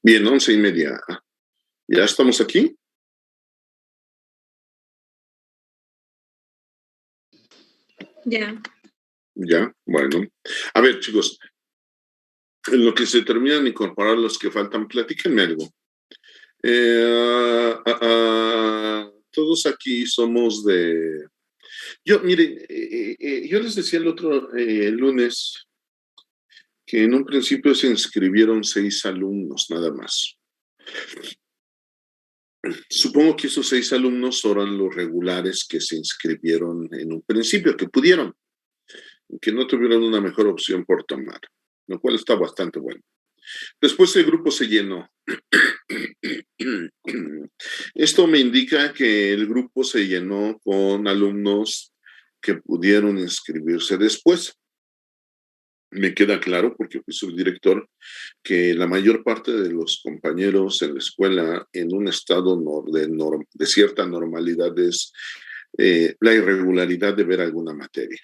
Bien, 11:30. ¿Ya estamos aquí? Ya. Ya, bueno. A ver, chicos, en lo que se terminan de incorporar los que faltan, platíquenme algo. Todos aquí somos de... Yo, miren, yo les decía el otro lunes que en un principio se inscribieron 6 alumnos, nada más. Supongo que esos 6 alumnos eran los regulares que se inscribieron en un principio, que pudieron, que no tuvieron una mejor opción por tomar, lo cual está bastante bueno. Después el grupo se llenó. Esto me indica que el grupo se llenó con alumnos que pudieron inscribirse después. Me queda claro, porque fui subdirector, que la mayor parte de los compañeros en la escuela, en un estado de cierta normalidad, es la irregularidad de ver alguna materia.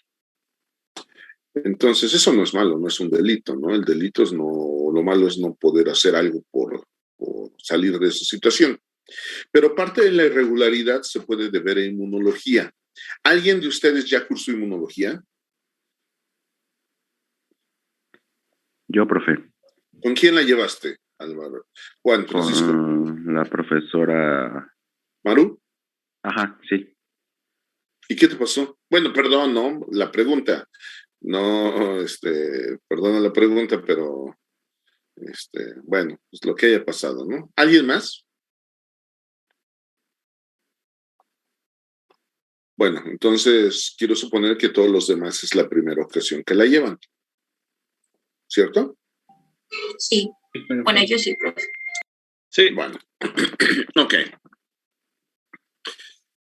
Entonces, eso no es malo, no es un delito, ¿no? El delito es no, lo malo es no poder hacer algo por salir de esa situación. Pero parte de la irregularidad se puede deber a inmunología. ¿Alguien de ustedes ya cursó inmunología? Yo, profe. ¿Con quién la llevaste, Álvaro? Juan Francisco. Con la profesora... ¿Maru? Ajá, sí. ¿Y qué te pasó? Bueno, perdón, ¿no? La pregunta. No, perdona la pregunta, pero, bueno, pues lo que haya pasado, ¿no? ¿Alguien más? Bueno, entonces quiero suponer que todos los demás es la primera ocasión que la llevan, ¿cierto? Sí. Bueno, yo sí, profe. Sí. Bueno, ok.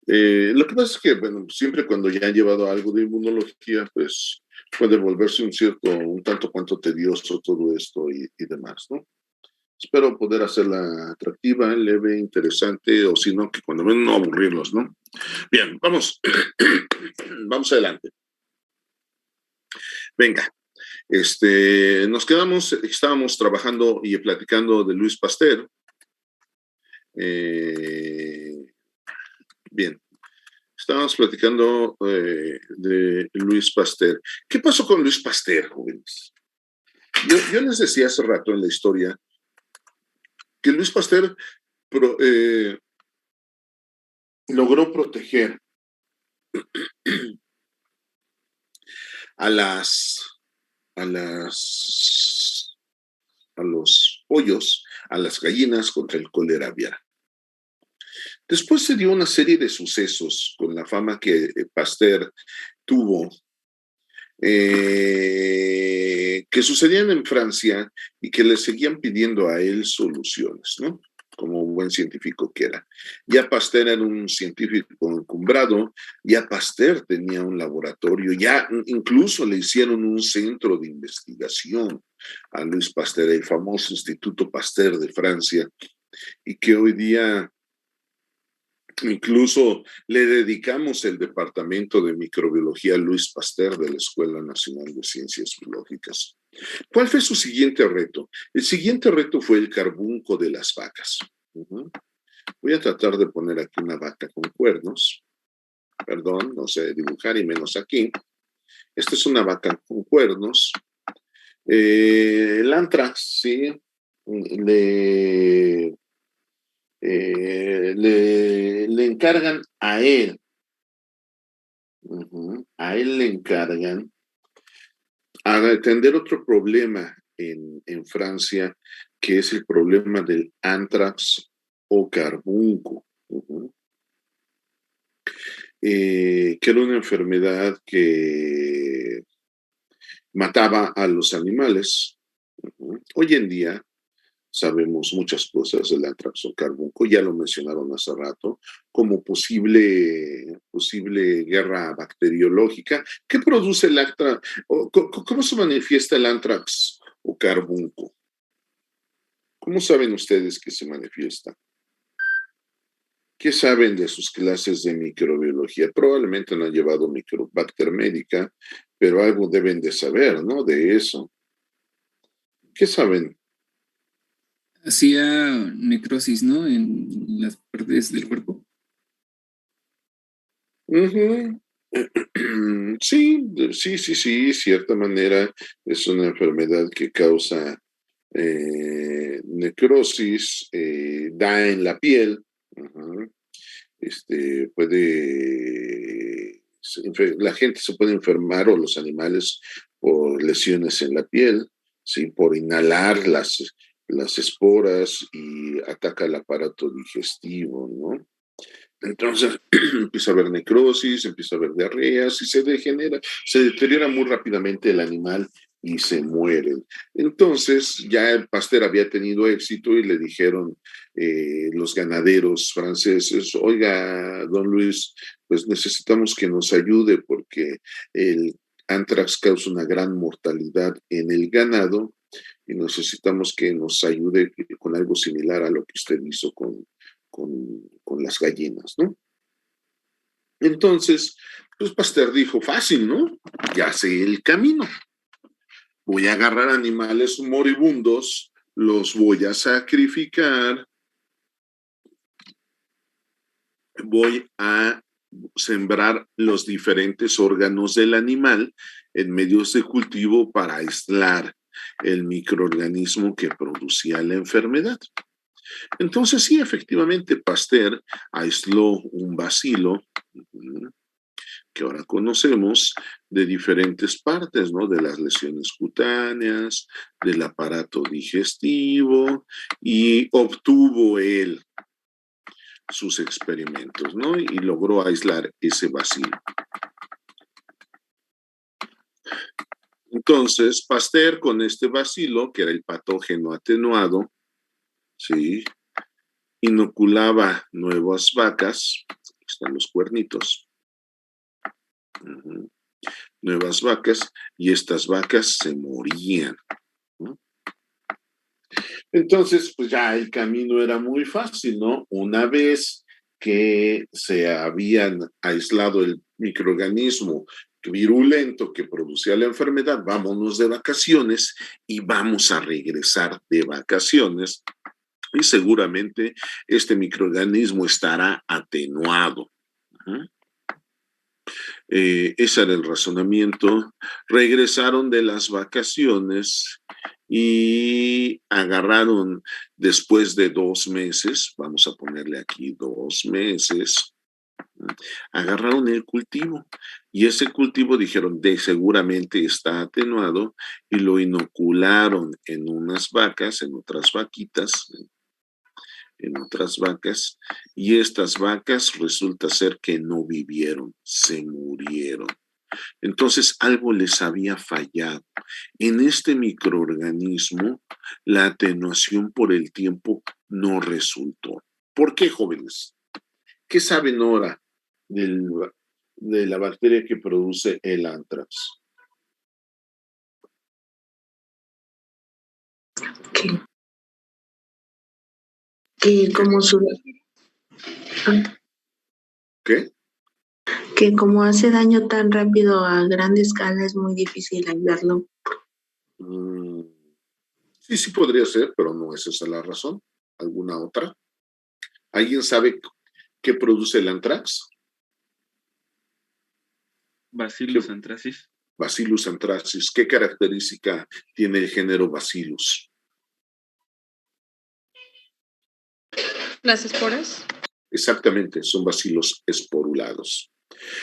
Lo que pasa es que, bueno, siempre cuando ya han llevado algo de inmunología, pues puede volverse un tanto cuanto tedioso todo esto y demás, ¿no? Espero poder hacerla atractiva, leve, interesante, o si no, que cuando ven no aburrirlos, ¿no? Bien, vamos. Vamos adelante. Venga. Estábamos trabajando y platicando de Luis Pasteur. Bien. Estábamos platicando de Luis Pasteur. ¿Qué pasó con Luis Pasteur, jóvenes? Yo les decía hace rato en la historia que Luis Pasteur logró proteger a los pollos, a las gallinas contra el cólera aviar. Después se dio una serie de sucesos con la fama que Pasteur tuvo, que sucedían en Francia y que le seguían pidiendo a él soluciones, ¿no? Como un buen científico que era. Ya Pasteur era un científico encumbrado, ya Pasteur tenía un laboratorio, ya incluso le hicieron un centro de investigación a Luis Pasteur, el famoso Instituto Pasteur de Francia, y que hoy día incluso le dedicamos el departamento de microbiología a Luis Pasteur de la Escuela Nacional de Ciencias Biológicas. ¿Cuál fue su siguiente reto? El siguiente reto fue el carbunco de las vacas. Voy a tratar de poner aquí una vaca con cuernos. Perdón, no sé dibujar y menos aquí. Esta es una vaca con cuernos. El antrax, ¿sí? Le encargan a él. A él le encargan a atender otro problema en Francia, que es el problema del antrax o carbunco, que era una enfermedad que mataba a los animales. Hoy en día sabemos muchas cosas del antrax o carbunco, ya lo mencionaron hace rato, como posible guerra bacteriológica. ¿Qué produce el antrax? ¿Cómo se manifiesta el antrax o carbunco? ¿Cómo saben ustedes que se manifiesta? ¿Qué saben de sus clases de microbiología? Probablemente no han llevado Microbacter médica, pero algo deben de saber, ¿no? De eso. ¿Qué saben? Hacía necrosis, ¿no? En las partes del cuerpo. Ujú. Sí, cierta manera es una enfermedad que causa necrosis, da en la piel. Ujú. La gente se puede enfermar o los animales por lesiones en la piel, ¿sí? Por inhalar las esporas y ataca el aparato digestivo, ¿no? Entonces empieza a haber necrosis, empieza a haber diarreas y se deteriora muy rápidamente el animal y se mueren. Entonces ya el Pasteur había tenido éxito y le dijeron los ganaderos franceses, oiga, don Luis, pues necesitamos que nos ayude porque el anthrax causa una gran mortalidad en el ganado y necesitamos que nos ayude con algo similar a lo que usted hizo con las gallinas, ¿no? Entonces, pues Pasteur dijo, fácil, ¿no? Ya sé el camino. Voy a agarrar animales moribundos, los voy a sacrificar, voy a sembrar los diferentes órganos del animal en medios de cultivo para aislar el microorganismo que producía la enfermedad. Entonces, sí, efectivamente, Pasteur aisló un bacilo que ahora conocemos de diferentes partes, ¿no? De las lesiones cutáneas, del aparato digestivo, y obtuvo él sus experimentos, ¿no? Y logró aislar ese bacilo. Entonces, Pasteur con este bacilo, que era el patógeno atenuado, ¿sí? Inoculaba nuevas vacas, están los cuernitos, nuevas vacas, y estas vacas se morían, ¿no? Entonces, pues ya el camino era muy fácil, ¿no? Una vez que se habían aislado el microorganismo virulento que producía la enfermedad, vámonos de vacaciones y vamos a regresar de vacaciones y seguramente este microorganismo estará atenuado. Ese era el razonamiento. Regresaron de las vacaciones y agarraron después de 2 meses, vamos a ponerle aquí 2 meses, agarraron el cultivo y ese cultivo dijeron seguramente está atenuado y lo inocularon en unas vacas, en otras vaquitas, en otras vacas, y estas vacas resulta ser que no vivieron, se murieron. Entonces algo les había fallado. En este microorganismo, la atenuación por el tiempo no resultó. ¿Por qué, jóvenes? ¿Qué saben ahora de la bacteria que produce el anthrax? Que como ¿Qué? que como hace daño tan rápido a gran escala es muy difícil aislarlo. Sí podría ser, pero no es esa la razón. ¿Alguna otra? ¿Alguien sabe qué produce el anthrax? Bacillus anthracis. Bacillus anthracis. ¿Qué característica tiene el género Bacillus? ¿Las esporas? Exactamente, son bacilos esporulados.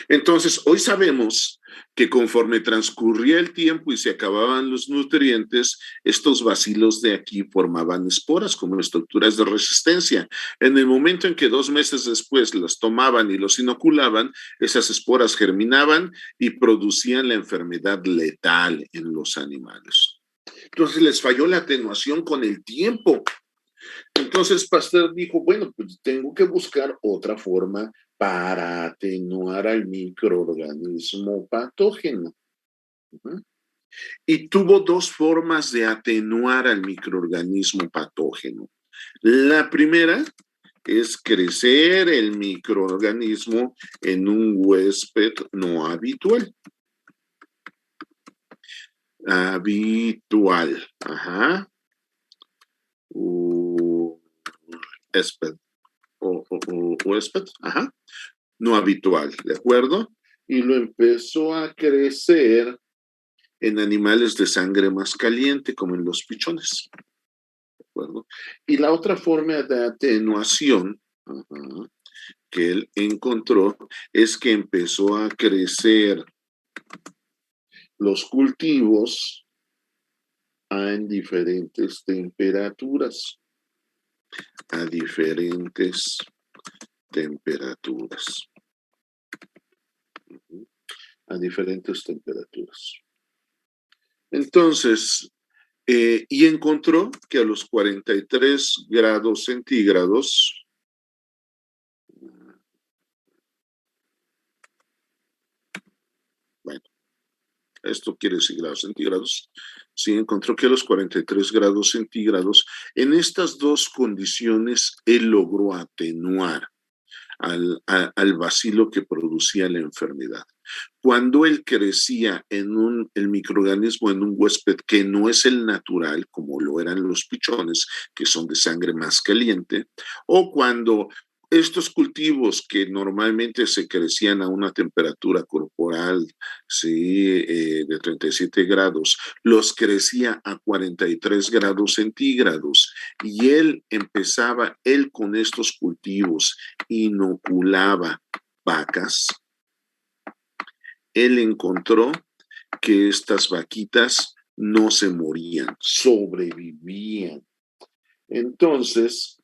Entonces, hoy sabemos que conforme transcurría el tiempo y se acababan los nutrientes, estos bacilos de aquí formaban esporas como estructuras de resistencia. En el momento en que 2 meses después los tomaban y los inoculaban, esas esporas germinaban y producían la enfermedad letal en los animales. Entonces, les falló la atenuación con el tiempo. Entonces Pasteur dijo, bueno, pues tengo que buscar otra forma para atenuar al microorganismo patógeno. Y tuvo 2 formas de atenuar al microorganismo patógeno. La primera es crecer el microorganismo en un huésped no habitual. Habitual. Ajá. Huésped. Huésped. Ajá. No habitual. ¿De acuerdo? Y lo empezó a crecer en animales de sangre más caliente, como en los pichones. ¿De acuerdo? Y la otra forma de atenuación que él encontró es que empezó a crecer los cultivos en diferentes temperaturas. A diferentes temperaturas. A diferentes temperaturas. Entonces, y encontró que a los 43 grados centígrados, bueno, esto quiere decir grados centígrados, sí, encontró que a los 43 grados centígrados, en estas dos condiciones, él logró atenuar al bacilo que producía la enfermedad. Cuando él crecía en el microorganismo en un huésped que no es el natural, como lo eran los pichones, que son de sangre más caliente, o cuando estos cultivos que normalmente se crecían a una temperatura corporal, ¿sí? De 37 grados, los crecía a 43 grados centígrados y él con estos cultivos inoculaba vacas. Él encontró que estas vaquitas no se morían, sobrevivían. Entonces,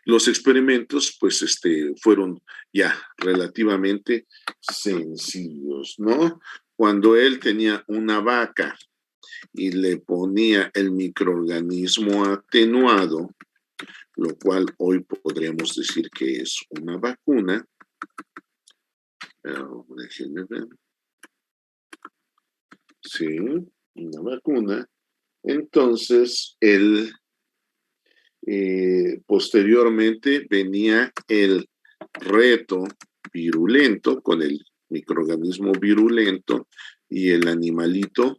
los experimentos, pues, fueron ya relativamente sencillos, ¿no? Cuando él tenía una vaca y le ponía el microorganismo atenuado, lo cual hoy podríamos decir que es una vacuna. Déjenme ver. Sí, una vacuna. Entonces, él posteriormente venía el reto virulento con el microorganismo virulento y el animalito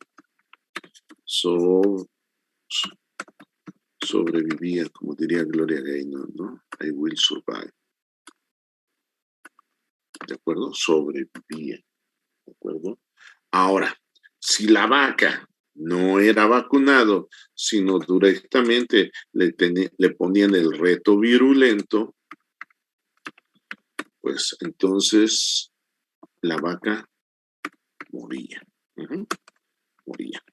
sobrevivía, como diría Gloria Gaynor, ¿no? I will survive. ¿De acuerdo? Sobrevivía. ¿De acuerdo? Ahora, si la vaca no era vacunado, sino directamente le ponían el reto virulento, pues entonces la vaca moría. Moría.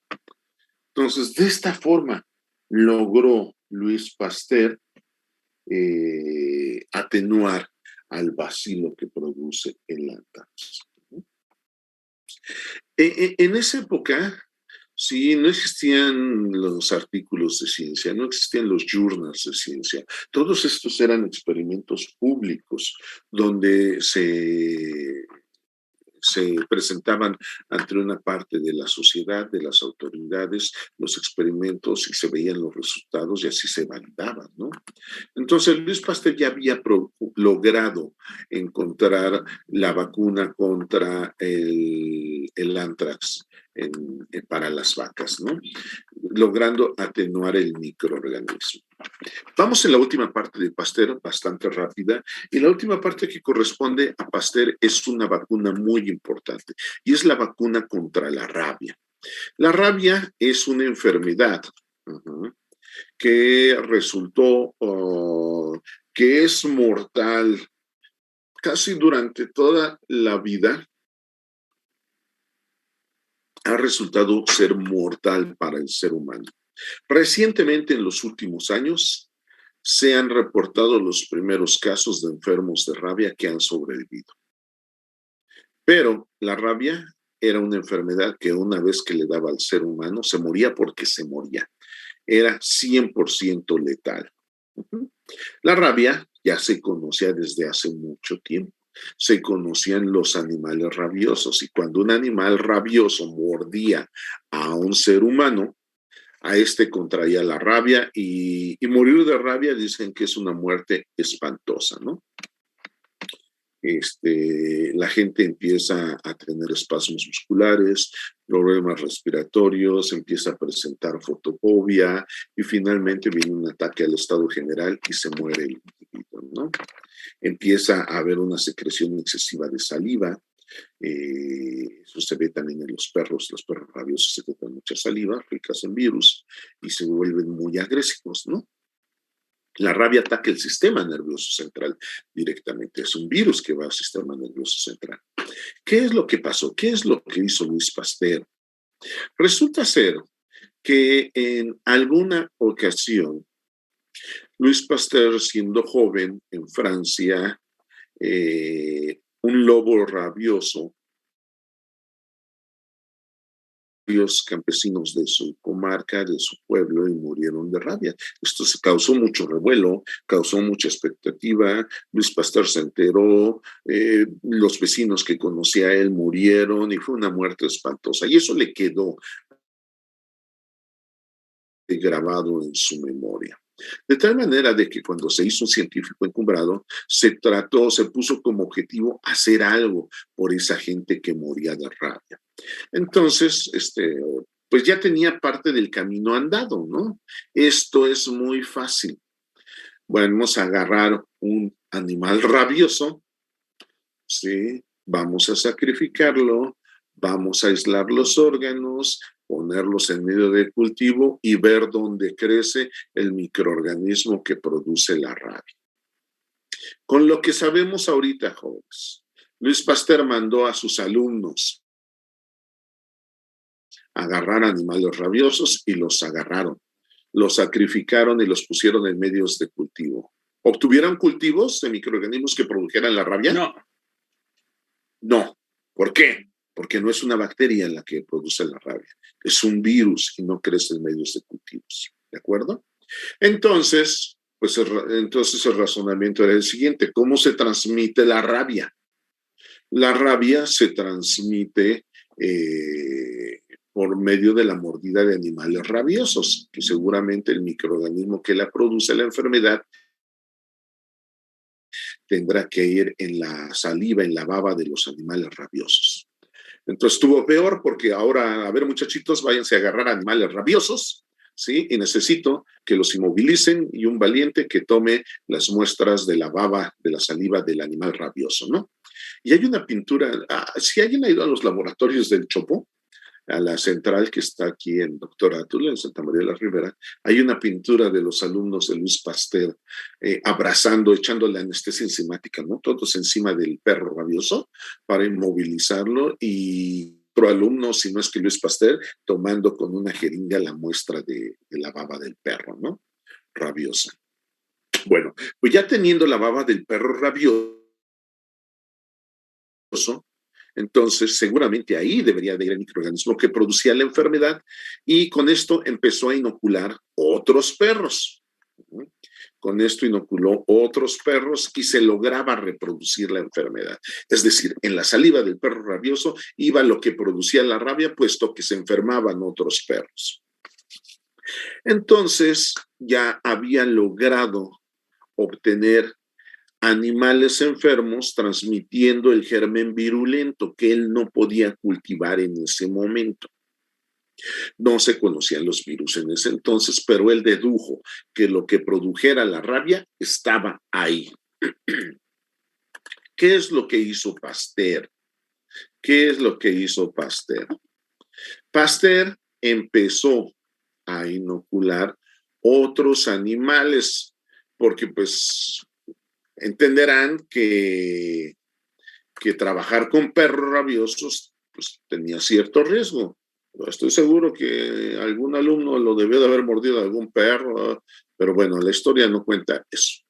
Entonces, de esta forma logró Luis Pasteur atenuar al bacilo que produce el antrax. En esa época, sí, no existían los artículos de ciencia, no existían los journals de ciencia. Todos estos eran experimentos públicos donde se presentaban ante una parte de la sociedad, de las autoridades, los experimentos y se veían los resultados y así se validaban, ¿no? Entonces, Luis Pasteur ya había logrado encontrar la vacuna contra el antrax para las vacas, ¿no? Logrando atenuar el microorganismo. Vamos en la última parte de Pasteur, bastante rápida, y la última parte que corresponde a Pasteur es una vacuna muy importante, y es la vacuna contra la rabia. La rabia es una enfermedad que resultó, que es mortal casi durante toda la vida, ha resultado ser mortal para el ser humano. Recientemente, en los últimos años, se han reportado los primeros casos de enfermos de rabia que han sobrevivido. Pero la rabia era una enfermedad que una vez que le daba al ser humano, se moría porque se moría. Era 100% letal. La rabia ya se conocía desde hace mucho tiempo. Se conocían los animales rabiosos y cuando un animal rabioso mordía a un ser humano, A este contraía la rabia y morir de rabia dicen que es una muerte espantosa, ¿no? La gente empieza a tener espasmos musculares, problemas respiratorios, empieza a presentar fotofobia y finalmente viene un ataque al estado general y se muere el individuo, ¿no? Empieza a haber una secreción excesiva de saliva. Eso se ve también en los perros rabiosos secretan mucha saliva, ricas en virus, y se vuelven muy agresivos, ¿no? La rabia ataca el sistema nervioso central directamente. Es un virus que va al sistema nervioso central. ¿Qué es lo que pasó? ¿Qué es lo que hizo Luis Pasteur? Resulta ser que en alguna ocasión, Luis Pasteur, siendo joven en Francia, un lobo rabioso, los campesinos de su comarca, de su pueblo, y murieron de rabia. Esto se causó mucho revuelo, causó mucha expectativa. Luis Pasteur se enteró, los vecinos que conocía a él murieron y fue una muerte espantosa. Y eso le quedó grabado en su memoria. De tal manera de que cuando se hizo un científico encumbrado, se puso como objetivo hacer algo por esa gente que moría de rabia. Entonces, pues ya tenía parte del camino andado, ¿no? Esto es muy fácil. Vamos a agarrar un animal rabioso, ¿sí? Vamos a sacrificarlo, vamos a aislar los órganos, ponerlos en medio de cultivo y ver dónde crece el microorganismo que produce la rabia. Con lo que sabemos ahorita, jóvenes, Luis Pasteur mandó a sus alumnos a agarrar animales rabiosos y los agarraron, los sacrificaron y los pusieron en medios de cultivo. ¿Obtuvieron cultivos de microorganismos que produjeran la rabia? No. No. ¿Por qué? Porque no es una bacteria la que produce la rabia, es un virus y no crece en medios de cultivos. ¿De acuerdo? Entonces, pues entonces el razonamiento era el siguiente: ¿cómo se transmite la rabia? La rabia se transmite por medio de la mordida de animales rabiosos, que seguramente el microorganismo que la produce, la enfermedad, tendrá que ir en la saliva, en la baba de los animales rabiosos. Entonces estuvo peor porque ahora, a ver, muchachitos, váyanse a agarrar animales rabiosos, ¿sí? Y necesito que los inmovilicen y un valiente que tome las muestras de la baba, de la saliva del animal rabioso, ¿no? Y hay una pintura, si alguien ha ido a los laboratorios del Chopo, a la central que está aquí en Doctor Átula, en Santa María de la Ribera, hay una pintura de los alumnos de Luis Pasteur abrazando, echándole anestesia enzimática, ¿no? Todos encima del perro rabioso para inmovilizarlo, y otro alumno, si no es que Luis Pasteur, tomando con una jeringa la muestra de la baba del perro, ¿no? Rabiosa. Bueno, pues ya teniendo la baba del perro rabioso, entonces seguramente ahí debería de ir el microorganismo que producía la enfermedad, y con esto empezó a inocular otros perros. Con esto inoculó otros perros y se lograba reproducir la enfermedad. Es decir, en la saliva del perro rabioso iba lo que producía la rabia, puesto que se enfermaban otros perros. Entonces ya había logrado obtener animales enfermos transmitiendo el germen virulento que él no podía cultivar en ese momento. No se conocían los virus en ese entonces, pero él dedujo que lo que produjera la rabia estaba ahí. ¿Qué es lo que hizo Pasteur? ¿Qué es lo que hizo Pasteur? Pasteur empezó a inocular otros animales, porque pues entenderán que trabajar con perros rabiosos pues tenía cierto riesgo. Estoy seguro que algún alumno lo debió de haber mordido a algún perro, pero bueno, la historia no cuenta eso.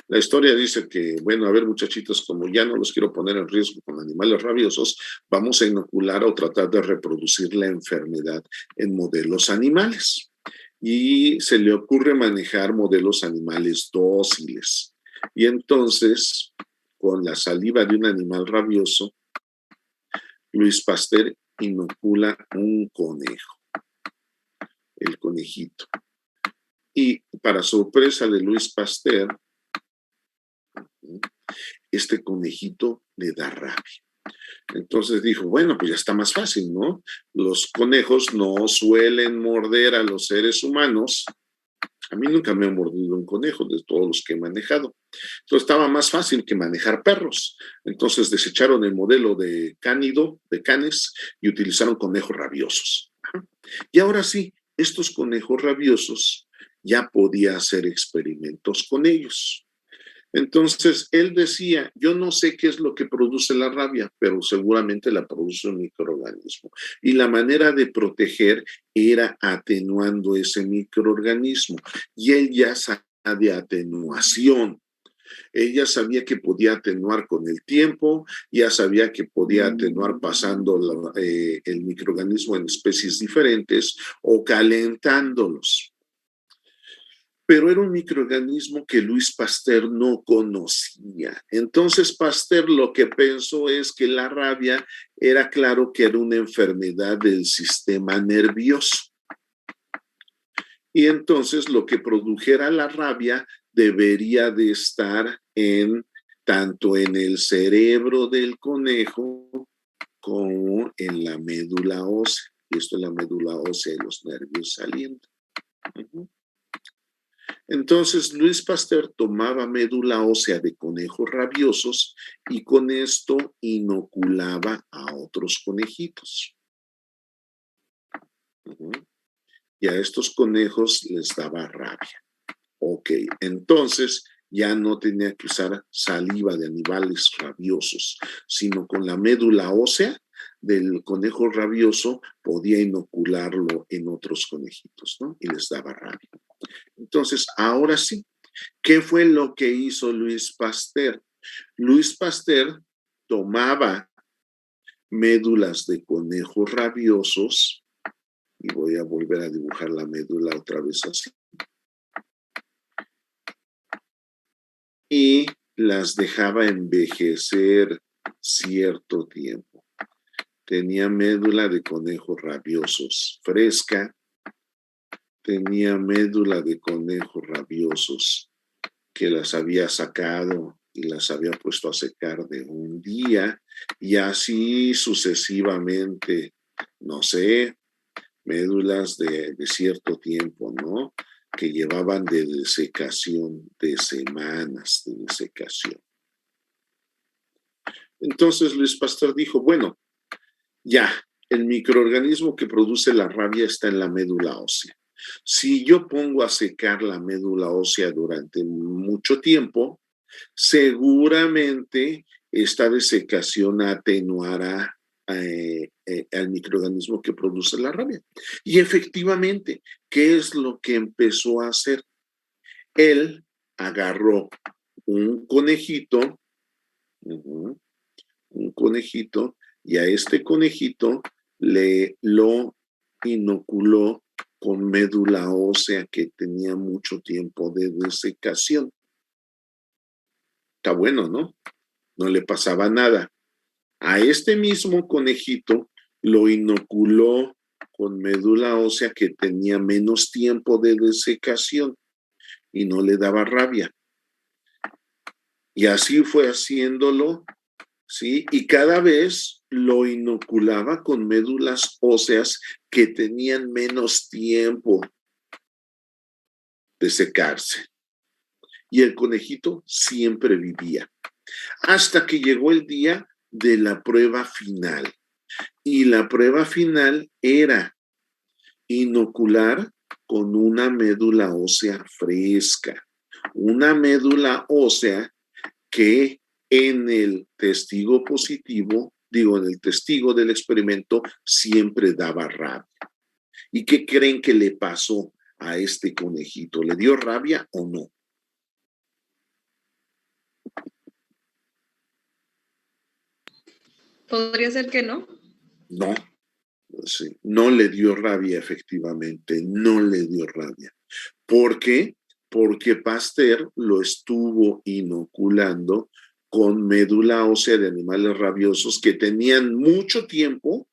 La historia dice que, bueno, a ver, muchachitos, como ya no los quiero poner en riesgo con animales rabiosos, vamos a inocular o tratar de reproducir la enfermedad en modelos animales. Y se le ocurre manejar modelos animales dóciles. Y entonces, con la saliva de un animal rabioso, Luis Pasteur inocula un conejo. el conejito. Y para sorpresa de Louis Pasteur, este conejito le da rabia. Entonces dijo, bueno, pues ya está más fácil, ¿no? Los conejos no suelen morder a los seres humanos. A mí nunca me han mordido un conejo de todos los que he manejado. Entonces estaba más fácil que manejar perros. Entonces desecharon el modelo de cánido, de canes, y utilizaron conejos rabiosos. Y ahora sí, estos conejos rabiosos ya podía hacer experimentos con ellos. Entonces, él decía, yo no sé qué es lo que produce la rabia, pero seguramente la produce un microorganismo. Y la manera de proteger era atenuando ese microorganismo. Y él ya sabía de atenuación. Ella sabía que podía atenuar con el tiempo, ya sabía que podía atenuar pasando el microorganismo en especies diferentes o calentándolos. Pero era un microorganismo que Louis Pasteur no conocía. Entonces Pasteur lo que pensó es que la rabia era claro que era una enfermedad del sistema nervioso. Y entonces lo que produjera la rabia debería de estar tanto en el cerebro del conejo como en la médula ósea. Y esto es la médula ósea y los nervios saliendo. Entonces, Louis Pasteur tomaba médula ósea de conejos rabiosos y con esto inoculaba a otros conejitos. Y a estos conejos les daba rabia. Ok, entonces ya no tenía que usar saliva de animales rabiosos, sino con la médula ósea del conejo rabioso podía inocularlo en otros conejitos, ¿no? Y les daba rabia. Entonces, ahora sí, ¿qué fue lo que hizo Louis Pasteur? Louis Pasteur tomaba médulas de conejos rabiosos, y voy a volver a dibujar la médula otra vez así, y las dejaba envejecer cierto tiempo. Tenía médula de conejos rabiosos fresca, tenía médula de conejos rabiosos que las había sacado y las había puesto a secar de un día, y así sucesivamente, no sé, médulas de cierto tiempo, ¿no? Que llevaban de desecación, de semanas de desecación. Entonces Louis Pasteur dijo, bueno, ya, el microorganismo que produce la rabia está en la médula ósea. Si yo pongo a secar la médula ósea durante mucho tiempo, seguramente esta desecación atenuará al microorganismo que produce la rabia. Y efectivamente, ¿qué es lo que empezó a hacer? Él agarró un conejito, y a este conejito lo inoculó con médula ósea que tenía mucho tiempo de desecación. Está bueno, ¿no? No le pasaba nada. A este mismo conejito lo inoculó con médula ósea que tenía menos tiempo de desecación y no le daba rabia. Y así fue haciéndolo, ¿sí? Y cada vez lo inoculaba con médulas óseas que tenían menos tiempo de secarse. Y el conejito siempre vivía. Hasta que llegó el día de la prueba final. Y la prueba final era inocular con una médula ósea fresca. Una médula ósea que en el testigo positivo, en el testigo del experimento, siempre daba rabia. ¿Y qué creen que le pasó a este conejito? ¿Le dio rabia o no? ¿Podría ser que no? No, sí, no le dio rabia, efectivamente, no le dio rabia. ¿Por qué? Porque Pasteur lo estuvo inoculando con médula ósea de animales rabiosos que tenían mucho tiempo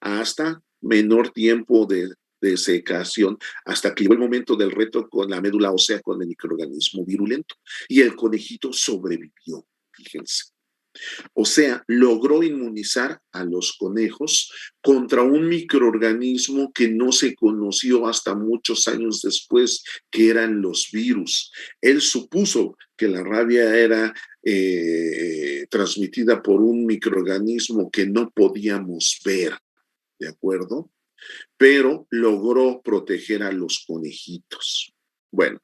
hasta menor tiempo de desecación hasta que llegó el momento del reto con la médula ósea con el microorganismo virulento. Y el conejito sobrevivió, fíjense. O sea, logró inmunizar a los conejos contra un microorganismo que no se conoció hasta muchos años después, que eran los virus. Él supuso que la rabia era transmitida por un microorganismo que no podíamos ver, ¿de acuerdo? Pero logró proteger a los conejitos. Bueno,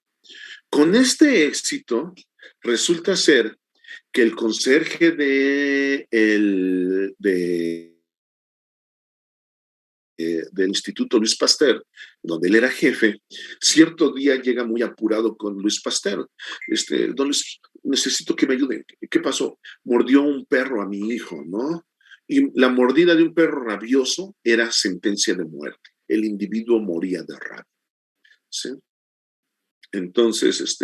con este éxito, resulta ser que el conserje del Instituto Luis Pasteur, donde él era jefe, cierto día llega muy apurado con Luis Pasteur. Don Luis, necesito que me ayude. ¿Qué pasó? Mordió un perro a mi hijo, ¿no? Y la mordida de un perro rabioso era sentencia de muerte. El individuo moría de rabia. ¿Sí? Entonces,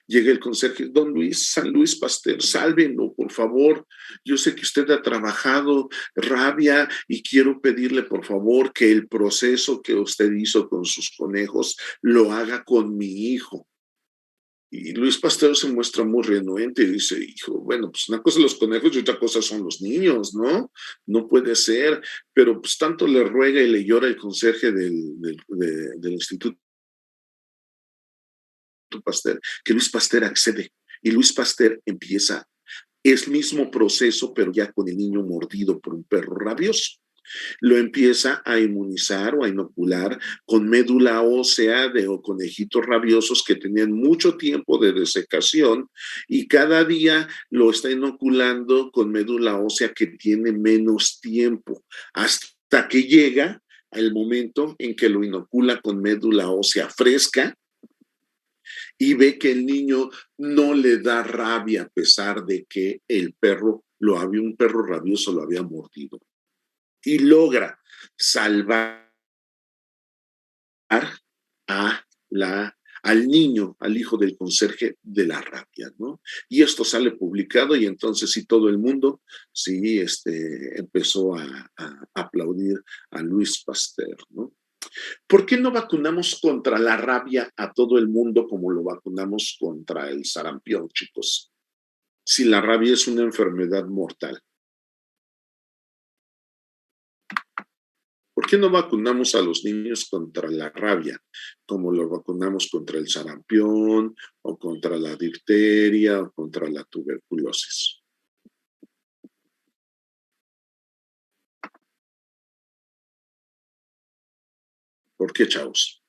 llega el conserje, don Luis, San Luis Pasteur, sálvenlo, por favor. Yo sé que usted ha trabajado rabia y quiero pedirle, por favor, que el proceso que usted hizo con sus conejos lo haga con mi hijo. Y Luis Pasteur se muestra muy renuente y dice, hijo, bueno, pues una cosa son los conejos y otra cosa son los niños, ¿no? No puede ser, pero pues tanto le ruega y le llora el conserje del Instituto Pasteur, que Luis Pasteur accede y Luis Pasteur empieza el mismo proceso, pero ya con el niño mordido por un perro rabioso. Lo empieza a inmunizar o a inocular con médula ósea de conejitos rabiosos que tenían mucho tiempo de desecación y cada día lo está inoculando con médula ósea que tiene menos tiempo, hasta que llega el momento en que lo inocula con médula ósea fresca y ve que el niño no le da rabia a pesar de que un perro rabioso lo había mordido. Y logra salvar al niño, al hijo del conserje, de la rabia, ¿no? Y esto sale publicado y entonces sí todo el mundo empezó a aplaudir a Luis Pasteur, ¿no? ¿Por qué no vacunamos contra la rabia a todo el mundo como lo vacunamos contra el sarampión, chicos? Si la rabia es una enfermedad mortal. ¿Por qué no vacunamos a los niños contra la rabia, como lo vacunamos contra el sarampión, o contra la difteria, o contra la tuberculosis? ¿Por qué, chavos?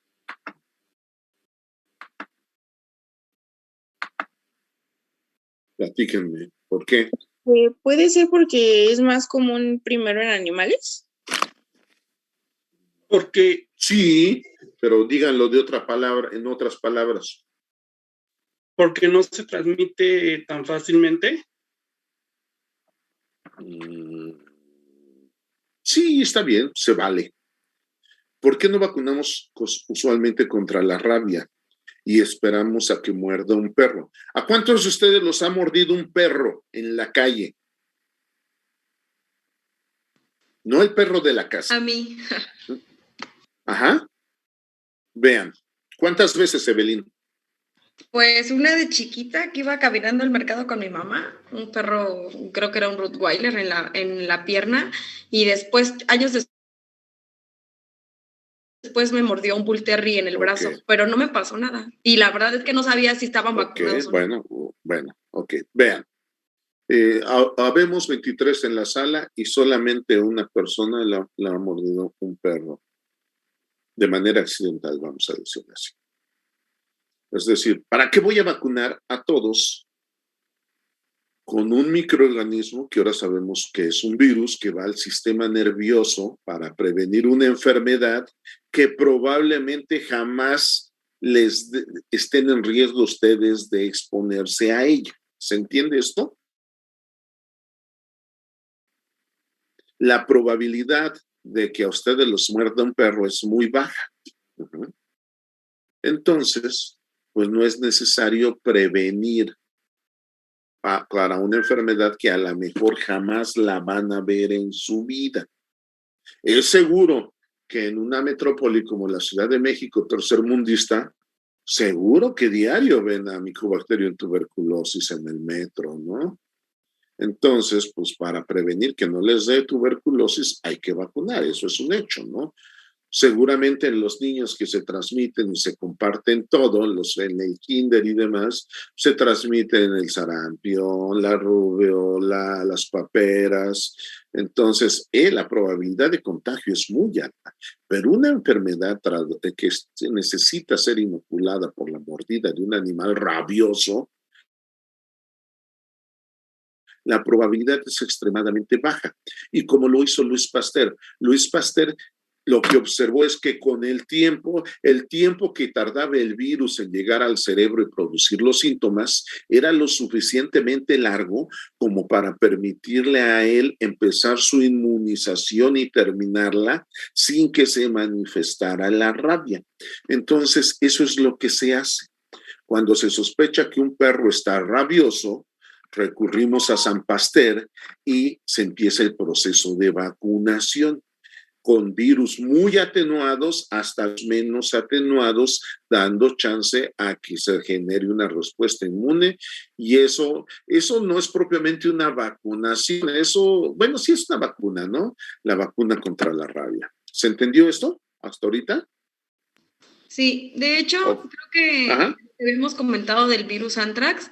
Platíquenme, ¿por qué? Puede ser porque es más común primero en animales. Porque sí, pero díganlo de otra palabra, en otras palabras. Porque no se transmite tan fácilmente. Sí, está bien, se vale. ¿Por qué no vacunamos usualmente contra la rabia y esperamos a que muerda un perro? ¿A cuántos de ustedes los ha mordido un perro en la calle? No el perro de la casa. A mí. Ajá. Vean, ¿cuántas veces, Evelyn? Pues una de chiquita que iba caminando al mercado con mi mamá, un perro, creo que era un Rottweiler en la pierna, y después, años después me mordió un Bull Terrier en el brazo, pero no me pasó nada. Y la verdad es que no sabía si estaban vacunados o no. Bueno, ok. Vean, habemos 23 en la sala y solamente una persona la ha mordido un perro. De manera accidental, vamos a decirlo así. Es decir, ¿para qué voy a vacunar a todos con un microorganismo que ahora sabemos que es un virus que va al sistema nervioso para prevenir una enfermedad que probablemente jamás estén en riesgo ustedes de exponerse a ella? ¿Se entiende esto? La probabilidad de que a ustedes los muerda un perro es muy baja. Entonces, pues no es necesario prevenir para una enfermedad que a lo mejor jamás la van a ver en su vida. Es seguro que en una metrópoli como la Ciudad de México, tercermundista, seguro que diario ven a Mycobacterium tuberculosis en el metro, ¿no? Entonces, pues para prevenir que no les dé tuberculosis hay que vacunar, eso es un hecho, ¿no? Seguramente en los niños que se transmiten y se comparten todo, los en el kinder y demás, se transmiten el sarampión, la rubiola, las paperas. Entonces, la probabilidad de contagio es muy alta. Pero una enfermedad que necesita ser inoculada por la mordida de un animal rabioso, la probabilidad es extremadamente baja. Y como lo hizo Luis Pasteur lo que observó es que con el tiempo que tardaba el virus en llegar al cerebro y producir los síntomas, era lo suficientemente largo como para permitirle a él empezar su inmunización y terminarla sin que se manifestara la rabia. Entonces, eso es lo que se hace. Cuando se sospecha que un perro está rabioso, recurrimos a San Pasteur y se empieza el proceso de vacunación con virus muy atenuados hasta los menos atenuados, dando chance a que se genere una respuesta inmune. Y eso no es propiamente una vacunación, bueno, sí es una vacuna, ¿no? La vacuna contra la rabia. ¿Se entendió esto hasta ahorita? Sí, de hecho, creo que habíamos comentado del virus anthrax.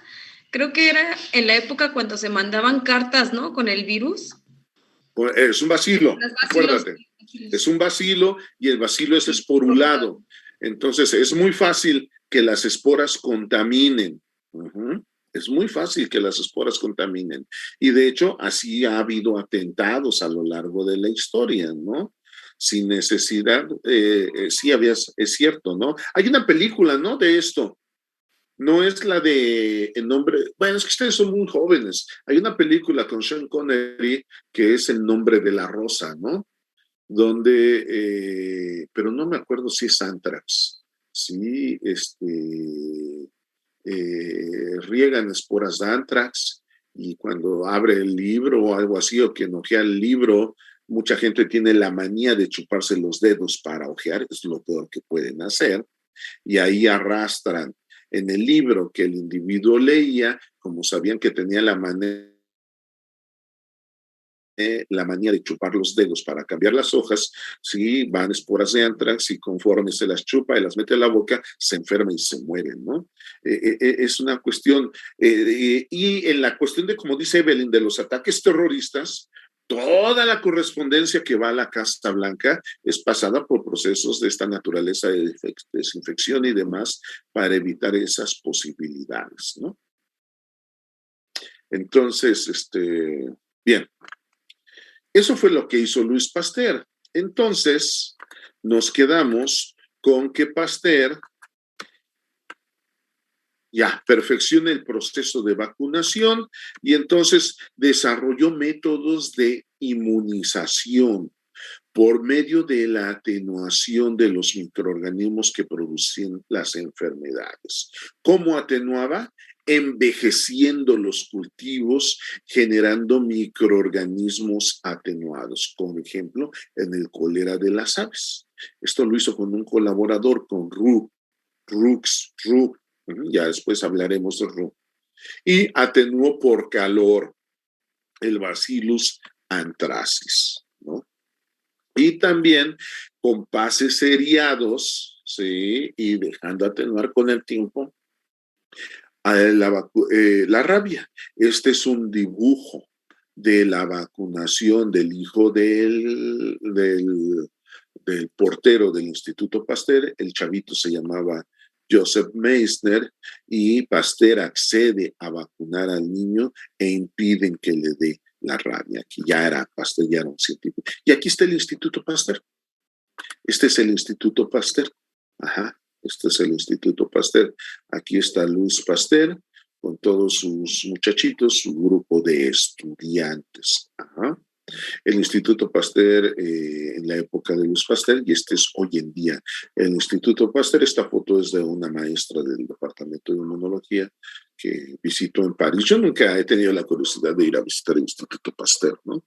Creo que era en la época cuando se mandaban cartas, ¿no? Con el virus. Es un bacilo, acuérdate. Es un bacilo y el bacilo es esporulado. Entonces, es muy fácil que las esporas contaminen. Es muy fácil que las esporas contaminen. Y de hecho, así ha habido atentados a lo largo de la historia, ¿no? Sin necesidad, es cierto, ¿no? Hay una película, ¿no? De esto. No es la de El nombre, bueno, es que ustedes son muy jóvenes. Hay una película con Sean Connery que es El nombre de la rosa, ¿no? Donde, pero no me acuerdo si es Anthrax, sí, riegan esporas de Anthrax y cuando abre el libro o algo así, o quien ojea el libro, mucha gente tiene la manía de chuparse los dedos para ojear, es lo peor que pueden hacer, y ahí arrastran en el libro que el individuo leía, como sabían que tenía la manía de chupar los dedos para cambiar las hojas, sí, van esporas de anthrax y conforme se las chupa y las mete a la boca, se enferman y se mueren, ¿no? Es una cuestión, y en la cuestión de, como dice Evelyn, de los ataques terroristas, toda la correspondencia que va a la Casa Blanca es pasada por procesos de esta naturaleza de desinfección y demás para evitar esas posibilidades, ¿no? Entonces, bien, eso fue lo que hizo Luis Pasteur. Entonces, nos quedamos con que Pasteur ya perfecciona el proceso de vacunación y entonces desarrolló métodos de inmunización por medio de la atenuación de los microorganismos que producen las enfermedades. ¿Cómo atenuaba? Envejeciendo los cultivos, generando microorganismos atenuados, como ejemplo en el cólera de las aves. Esto lo hizo con un colaborador, con Roux, ya después hablaremos de Roux. Y atenuó por calor el Bacillus anthracis, ¿no? Y también con pases seriados, ¿sí? Y dejando atenuar con el tiempo la rabia. Este es un dibujo de la vacunación del hijo del portero del Instituto Pasteur. El chavito se llamaba Joseph Meissner y Pasteur accede a vacunar al niño e impiden que le dé la rabia, que ya era Pasteur, ya era un científico. Y aquí está el Instituto Pasteur. Este es el Instituto Pasteur. Este es el Instituto Pasteur. Aquí está Luis Pasteur con todos sus muchachitos, su grupo de estudiantes. El Instituto Pasteur en la época de Louis Pasteur, y este es hoy en día el Instituto Pasteur. Esta foto es de una maestra del departamento de inmunología que visitó en París. Yo nunca he tenido la curiosidad de ir a visitar el Instituto Pasteur, ¿no?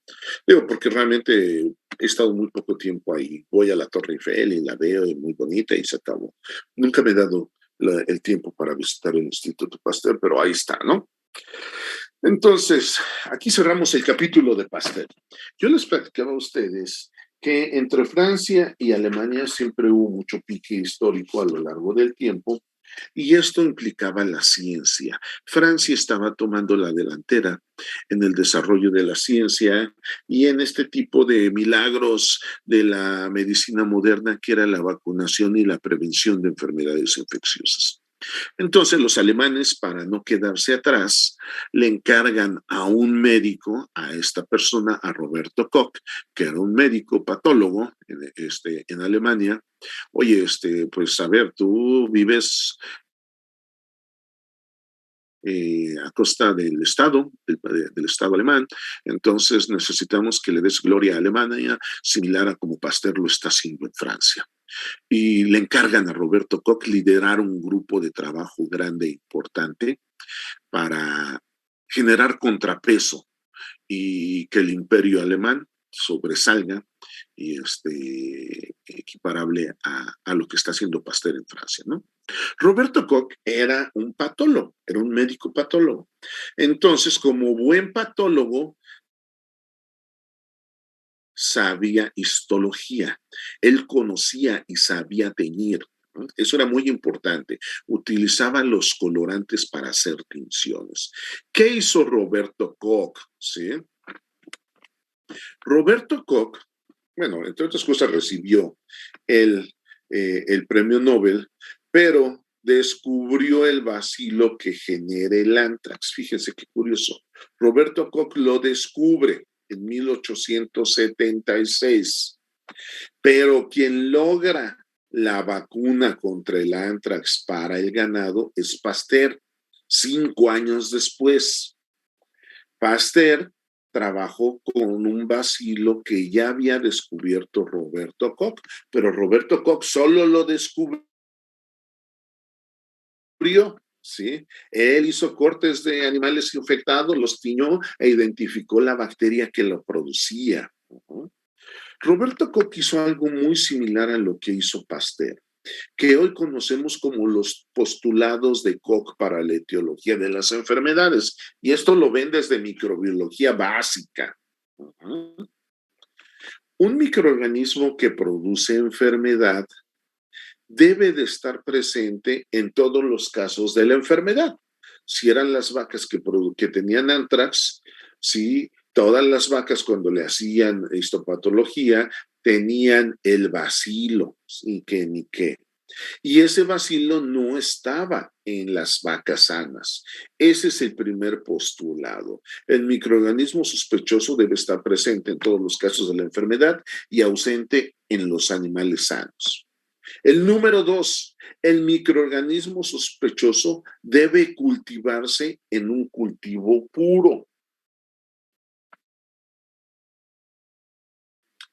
Digo, porque realmente he estado muy poco tiempo ahí. Voy a la Torre Eiffel y la veo, es muy bonita y se acabó. Nunca me he dado el tiempo para visitar el Instituto Pasteur, pero ahí está, ¿no? Entonces, aquí cerramos el capítulo de Pasteur. Yo les platicaba a ustedes que entre Francia y Alemania siempre hubo mucho pique histórico a lo largo del tiempo, y esto implicaba la ciencia. Francia estaba tomando la delantera en el desarrollo de la ciencia y en este tipo de milagros de la medicina moderna, que era la vacunación y la prevención de enfermedades infecciosas. Entonces los alemanes, para no quedarse atrás, le encargan a un médico, a esta persona, a Roberto Koch, que era un médico patólogo en Alemania. Oye, pues a ver, tú vives a costa del Estado, del Estado alemán, entonces necesitamos que le des gloria a Alemania, similar a como Pasteur lo está haciendo en Francia. Y le encargan a Roberto Koch liderar un grupo de trabajo grande e importante para generar contrapeso y que el imperio alemán sobresalga y equiparable a lo que está haciendo Pasteur en Francia, ¿no? Roberto Koch era un patólogo, era un médico patólogo. Entonces, como buen patólogo, sabía histología, él conocía y sabía teñir, ¿no? Eso era muy importante. Utilizaba los colorantes para hacer tinciones. ¿Qué hizo Roberto Koch? ¿Sí? Roberto Koch, bueno, entre otras cosas, recibió el premio Nobel, pero descubrió el bacilo que genera el antrax. Fíjense qué curioso. Roberto Koch lo descubre en 1876, pero quien logra la vacuna contra el antrax para el ganado es Pasteur, 5 años después. Pasteur trabajó con un bacilo que ya había descubierto Roberto Koch, pero Roberto Koch solo lo descubrió, ¿sí? Él hizo cortes de animales infectados, los tiñó e identificó la bacteria que lo producía. Roberto Koch hizo algo muy similar a lo que hizo Pasteur, que hoy conocemos como los postulados de Koch para la etiología de las enfermedades. Y esto lo ven desde microbiología básica. Un microorganismo que produce enfermedad debe de estar presente en todos los casos de la enfermedad. Si eran las vacas que tenían antrax, sí, todas las vacas cuando le hacían histopatología tenían el bacilo, y que ni qué. Y ese bacilo no estaba en las vacas sanas. Ese es el primer postulado. El microorganismo sospechoso debe estar presente en todos los casos de la enfermedad y ausente en los animales sanos. El número 2, el microorganismo sospechoso debe cultivarse en un cultivo puro.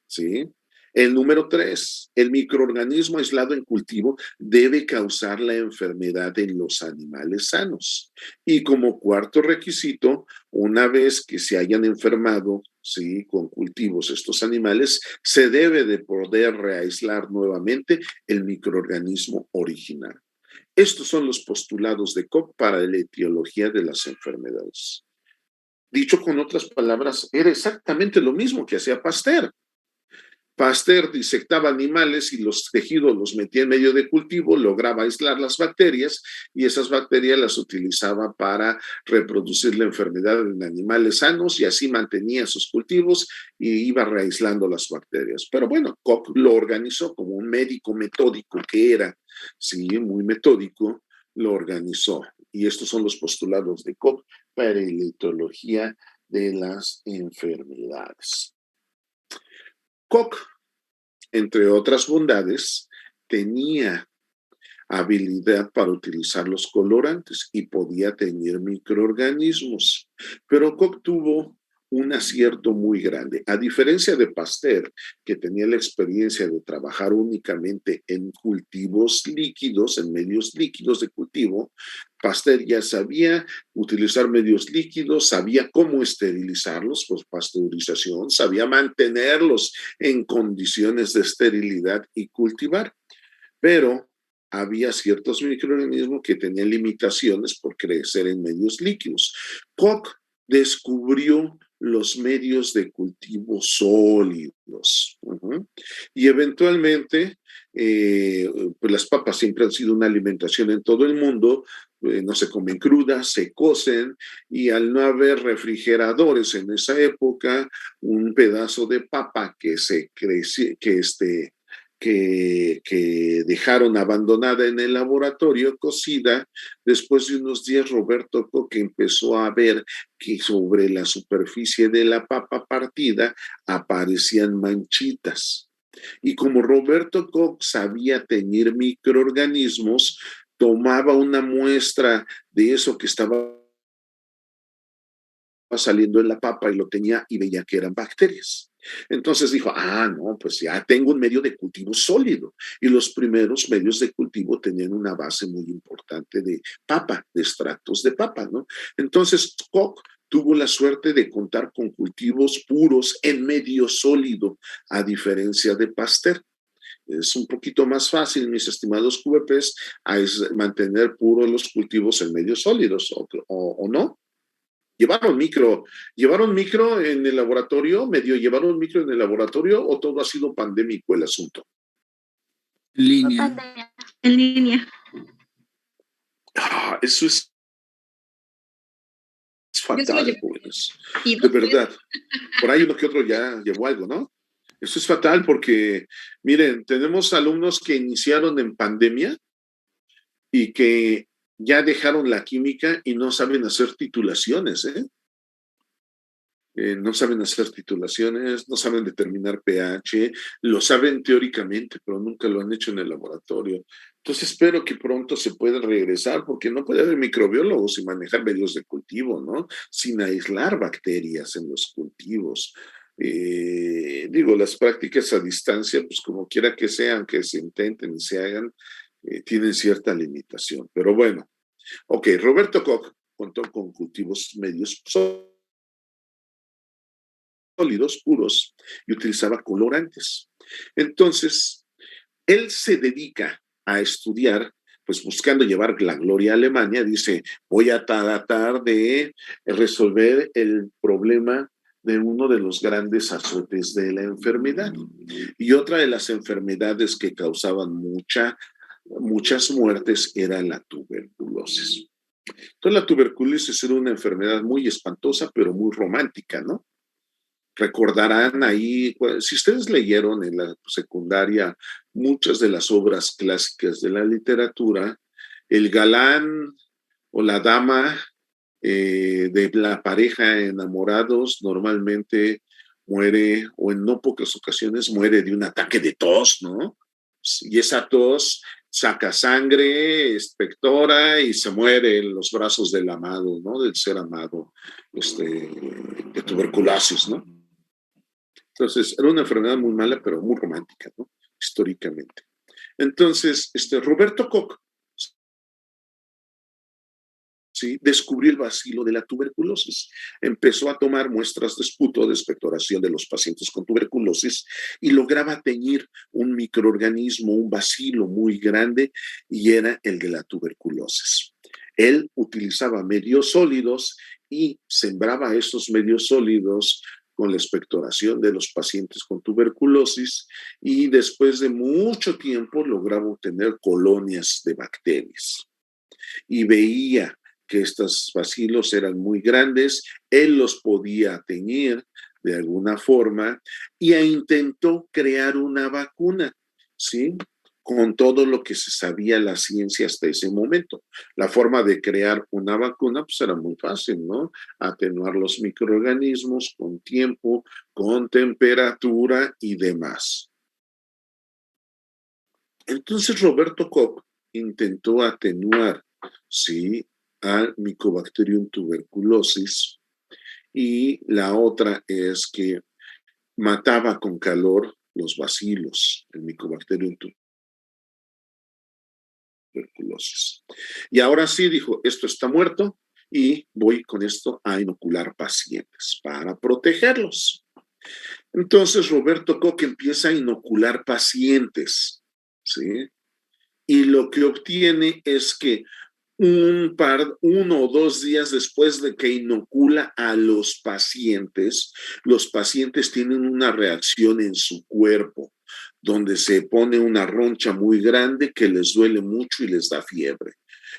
¿Sí? El número 3, el microorganismo aislado en cultivo debe causar la enfermedad en los animales sanos. Y como cuarto requisito, una vez que se hayan enfermado, ¿sí?, con cultivos estos animales, se debe de poder reaislar nuevamente el microorganismo original. Estos son los postulados de Koch para la etiología de las enfermedades. Dicho con otras palabras, era exactamente lo mismo que hacía Pasteur. Pasteur disectaba animales y los tejidos los metía en medio de cultivo, lograba aislar las bacterias y esas bacterias las utilizaba para reproducir la enfermedad en animales sanos y así mantenía sus cultivos y iba reaislando las bacterias. Pero bueno, Koch lo organizó como un médico metódico que era, sí, muy metódico, lo organizó. Y estos son los postulados de Koch para la etiología de las enfermedades. Koch, entre otras bondades, tenía habilidad para utilizar los colorantes y podía teñir microorganismos. Pero Koch tuvo un acierto muy grande. A diferencia de Pasteur, que tenía la experiencia de trabajar únicamente en cultivos líquidos, en medios líquidos de cultivo, Pasteur ya sabía utilizar medios líquidos, sabía cómo esterilizarlos por pasteurización, sabía mantenerlos en condiciones de esterilidad y cultivar. Pero había ciertos microorganismos que tenían limitaciones por crecer en medios líquidos. Koch descubrió los medios de cultivo sólidos. Y eventualmente, pues las papas siempre han sido una alimentación en todo el mundo, no se comen crudas, se cocen, y al no haber refrigeradores en esa época, un pedazo de papa que dejaron abandonada en el laboratorio, cocida, después de unos días Roberto Koch empezó a ver que sobre la superficie de la papa partida aparecían manchitas. Y como Roberto Koch sabía teñir microorganismos, tomaba una muestra de eso que estaba saliendo en la papa y lo tenía y veía que eran bacterias. Entonces dijo, no, pues ya tengo un medio de cultivo sólido. Y los primeros medios de cultivo tenían una base muy importante de papa, de extractos de papa, ¿no? Entonces Koch tuvo la suerte de contar con cultivos puros en medio sólido, a diferencia de Pasteur. Es un poquito más fácil, mis estimados QVPs, mantener puros los cultivos en medios sólidos, o no. ¿Llevaron micro en el laboratorio? ¿Medio llevaron micro en el laboratorio o todo ha sido pandémico el asunto? En línea. En línea. Eso es fatal, jóvenes. De verdad. Por ahí uno que otro ya llevó algo, ¿no? Eso es fatal porque, miren, tenemos alumnos que iniciaron en pandemia y que ya dejaron la química y no saben hacer titulaciones, no saben hacer titulaciones, no saben determinar pH, lo saben teóricamente, pero nunca lo han hecho en el laboratorio. Entonces espero que pronto se pueda regresar, porque no puede haber microbiólogos sin manejar medios de cultivo, ¿no? Sin aislar bacterias en los cultivos. Las prácticas a distancia, pues como quiera que sean, que se intenten y se hagan, tienen cierta limitación. Pero bueno, ok, Roberto Koch contó con cultivos medios sólidos, puros, y utilizaba colorantes. Entonces, él se dedica a estudiar, pues buscando llevar la gloria a Alemania, dice, voy a tratar de resolver el problema de uno de los grandes azotes de la enfermedad. Y otra de las enfermedades que causaban muchas muertes era la tuberculosis. Entonces, la tuberculosis era una enfermedad muy espantosa, pero muy romántica, ¿no? Recordarán ahí, si ustedes leyeron en la secundaria muchas de las obras clásicas de la literatura, el galán o la dama de la pareja enamorados normalmente muere, o en no pocas ocasiones muere de un ataque de tos, ¿no? Y esa tos saca sangre, expectora y se muere en los brazos del amado, ¿no? Del ser amado, de tuberculosis, ¿no? Entonces, era una enfermedad muy mala, pero muy romántica, ¿no? Históricamente. Entonces, Roberto Koch, ¿sí?, descubrió el bacilo de la tuberculosis. Empezó a tomar muestras de esputo, de expectoración de los pacientes con tuberculosis y lograba teñir un microorganismo, un bacilo muy grande, y era el de la tuberculosis. Él utilizaba medios sólidos y sembraba esos medios sólidos con la expectoración de los pacientes con tuberculosis, y después de mucho tiempo lograba obtener colonias de bacterias. Y veía que estos bacilos eran muy grandes, él los podía teñir de alguna forma y intentó crear una vacuna, ¿sí?, con todo lo que se sabía la ciencia hasta ese momento. La forma de crear una vacuna pues era muy fácil, ¿no? Atenuar los microorganismos con tiempo, con temperatura y demás. Entonces Roberto Koch intentó atenuar, ¿sí?, al Mycobacterium tuberculosis y la otra es que mataba con calor los bacilos, el Mycobacterium tuberculosis. Y ahora sí dijo, esto está muerto y voy con esto a inocular pacientes para protegerlos. Entonces Roberto Koch empieza a inocular pacientes, ¿sí? Y lo que obtiene es que uno o 2 días después de que inocula a los pacientes tienen una reacción en su cuerpo, donde se pone una roncha muy grande que les duele mucho y les da fiebre.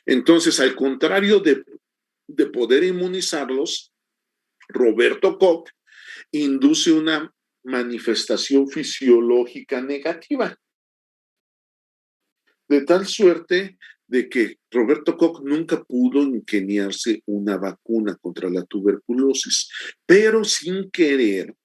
Entonces, al contrario de poder inmunizarlos, Roberto Koch induce una manifestación fisiológica negativa, de tal suerte de que Roberto Koch nunca pudo ingeniarse una vacuna contra la tuberculosis, pero sin querer,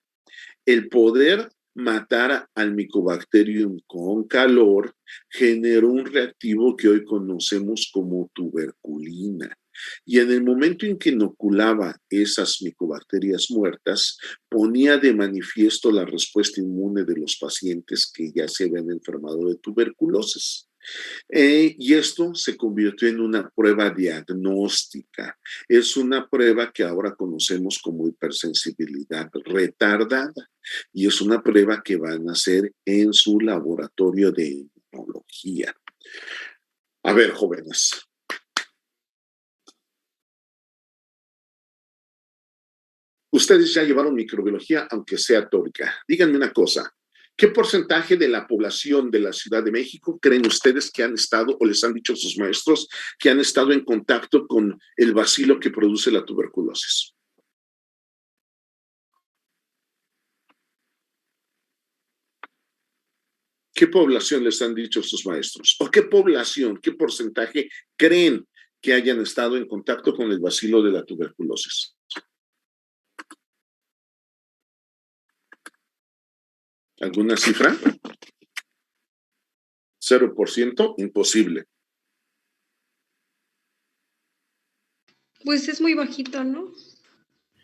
el poder matar al Mycobacterium con calor generó un reactivo que hoy conocemos como tuberculina. Y en el momento en que inoculaba esas micobacterias muertas, ponía de manifiesto la respuesta inmune de los pacientes que ya se habían enfermado de tuberculosis. Y esto se convirtió en una prueba diagnóstica. Es una prueba que ahora conocemos como hipersensibilidad retardada y es una prueba que van a hacer en su laboratorio de inmunología. A ver, jóvenes. Ustedes ya llevaron microbiología, aunque sea teórica. Díganme una cosa. ¿Qué porcentaje de la población de la Ciudad de México creen ustedes que han estado, o les han dicho sus maestros, que han estado en contacto con el bacilo que produce la tuberculosis? ¿Qué población les han dicho sus maestros? ¿O qué población, qué porcentaje creen que hayan estado en contacto con el bacilo de la tuberculosis? ¿Alguna cifra? 0%, imposible. Pues es muy bajito, ¿no?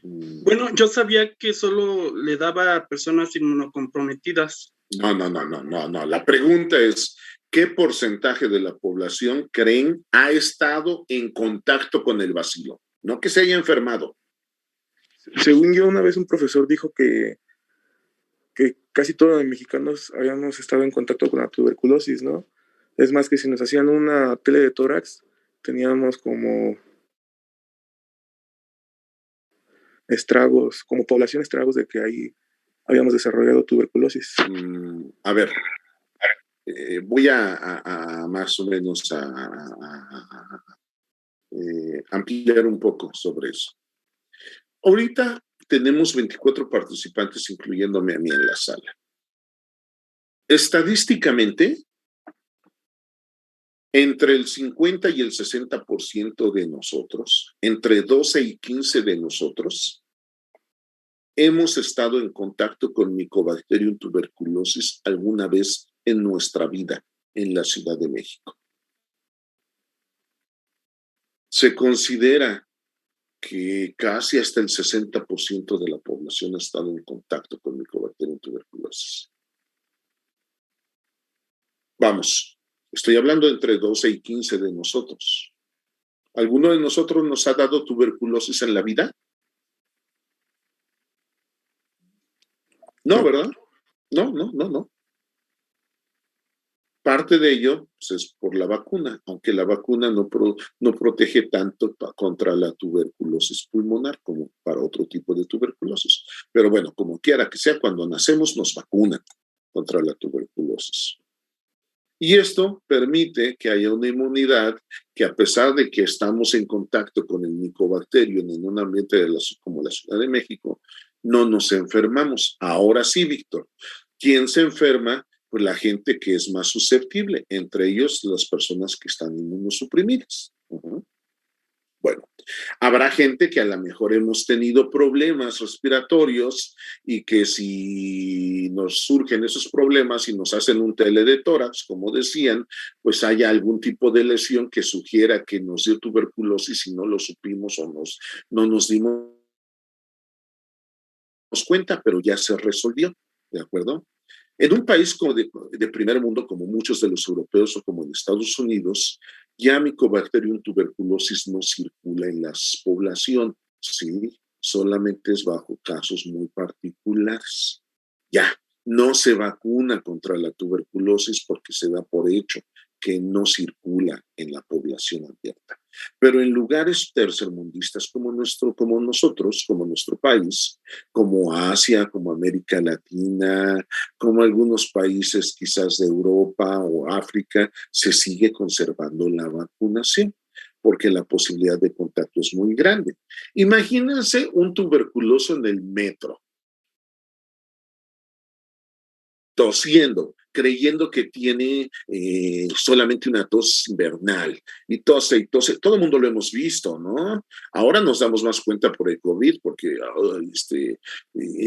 Bueno, yo sabía que solo le daba a personas inmunocomprometidas. No. La pregunta es, ¿qué porcentaje de la población creen ha estado en contacto con el bacilo? No que se haya enfermado. Según yo, una vez un profesor dijo que casi todos los mexicanos habíamos estado en contacto con la tuberculosis, ¿no? Es más, que si nos hacían una tele de tórax, teníamos como estragos, como población estragos de que ahí habíamos desarrollado tuberculosis. A ver, voy a más o menos ampliar un poco sobre eso. Ahorita tenemos 24 participantes, incluyéndome a mí en la sala. Estadísticamente, entre el 50 y el 60% de nosotros, entre 12 y 15 de nosotros, hemos estado en contacto con Mycobacterium tuberculosis alguna vez en nuestra vida en la Ciudad de México. Se considera que casi hasta el 60% de la población ha estado en contacto con Mycobacterium tuberculosis. Vamos, estoy hablando entre 12 y 15 de nosotros. ¿Alguno de nosotros nos ha dado tuberculosis en la vida? No, ¿verdad? No. Parte de ello pues, es por la vacuna, aunque la vacuna no protege tanto contra la tuberculosis pulmonar como para otro tipo de tuberculosis. Pero bueno, como quiera que sea, cuando nacemos nos vacunan contra la tuberculosis. Y esto permite que haya una inmunidad que, a pesar de que estamos en contacto con el Mycobacterium en un ambiente como la Ciudad de México, no nos enfermamos. Ahora sí, Víctor, ¿quién se enferma? Pues la gente que es más susceptible, entre ellos las personas que están inmunosuprimidas. Bueno, habrá gente que a lo mejor hemos tenido problemas respiratorios y que si nos surgen esos problemas y nos hacen un tele de tórax, como decían, pues haya algún tipo de lesión que sugiera que nos dio tuberculosis y no lo supimos o no nos dimos cuenta, pero ya se resolvió, ¿de acuerdo? En un país como de primer mundo, como muchos de los europeos o como en Estados Unidos, ya Mycobacterium tuberculosis no circula en la población, ¿sí? Solamente es bajo casos muy particulares. Ya, no se vacuna contra la tuberculosis porque se da por hecho que no circula en la población abierta. Pero en lugares tercermundistas como nosotros, como nuestro país, como Asia, como América Latina, como algunos países quizás de Europa o África, se sigue conservando la vacunación porque la posibilidad de contacto es muy grande. Imagínense un tuberculoso en el metro, tosiendo, creyendo que tiene solamente una tos invernal y tose y tose. Todo el mundo lo hemos visto, ¿no? Ahora nos damos más cuenta por el COVID porque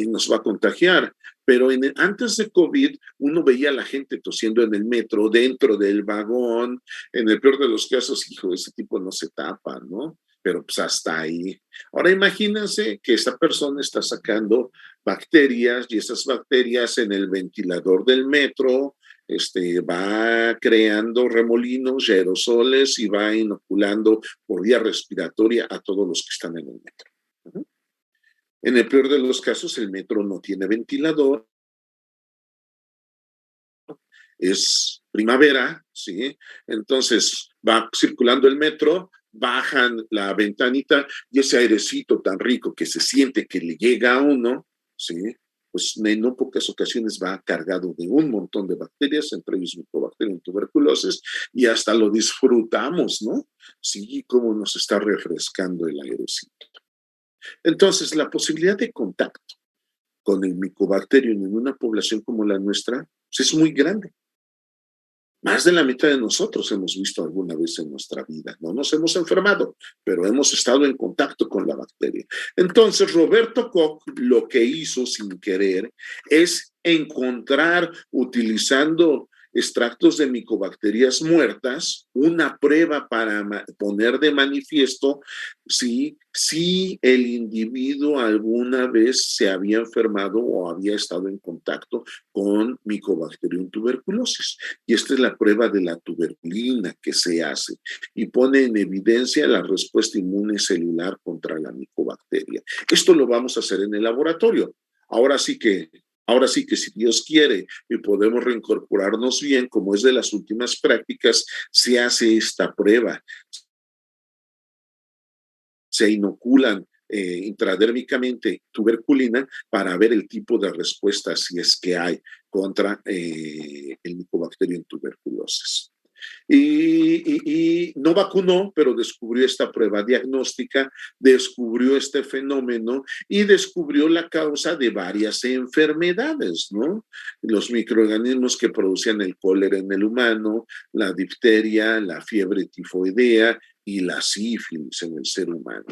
nos va a contagiar. Pero antes de COVID, uno veía a la gente tosiendo en el metro, dentro del vagón. En el peor de los casos, hijo, ese tipo no se tapa, ¿no? Pero pues hasta ahí. Ahora imagínense que esta persona está sacando bacterias y esas bacterias en el ventilador del metro va creando remolinos y aerosoles y va inoculando por vía respiratoria a todos los que están en el metro. En el peor de los casos, el metro no tiene ventilador, es primavera, ¿sí? Entonces va circulando el metro, bajan la ventanita y ese airecito tan rico que se siente que le llega a uno, ¿sí? Pues en no pocas ocasiones va cargado de un montón de bacterias, entre ellos Mycobacterium tuberculosis, y hasta lo disfrutamos, ¿no? Sí, cómo nos está refrescando el airecito. Entonces, la posibilidad de contacto con el Mycobacterium en una población como la nuestra pues es muy grande. Más de la mitad de nosotros hemos visto alguna vez en nuestra vida. No nos hemos enfermado, pero hemos estado en contacto con la bacteria. Entonces, Roberto Koch lo que hizo sin querer es encontrar, utilizando extractos de micobacterias muertas, una prueba para poner de manifiesto si el individuo alguna vez se había enfermado o había estado en contacto con Mycobacterium tuberculosis. Y esta es la prueba de la tuberculina que se hace y pone en evidencia la respuesta inmune celular contra la micobacteria. Esto lo vamos a hacer en el laboratorio. Ahora sí que si Dios quiere y podemos reincorporarnos bien, como es de las últimas prácticas, se hace esta prueba. Se inoculan intradérmicamente tuberculina para ver el tipo de respuesta, si es que hay, contra el Mycobacterium tuberculosis. Y no vacunó, pero descubrió esta prueba diagnóstica, descubrió este fenómeno y descubrió la causa de varias enfermedades, ¿no? Los microorganismos que producían el cólera en el humano, la difteria, la fiebre tifoidea y la sífilis en el ser humano.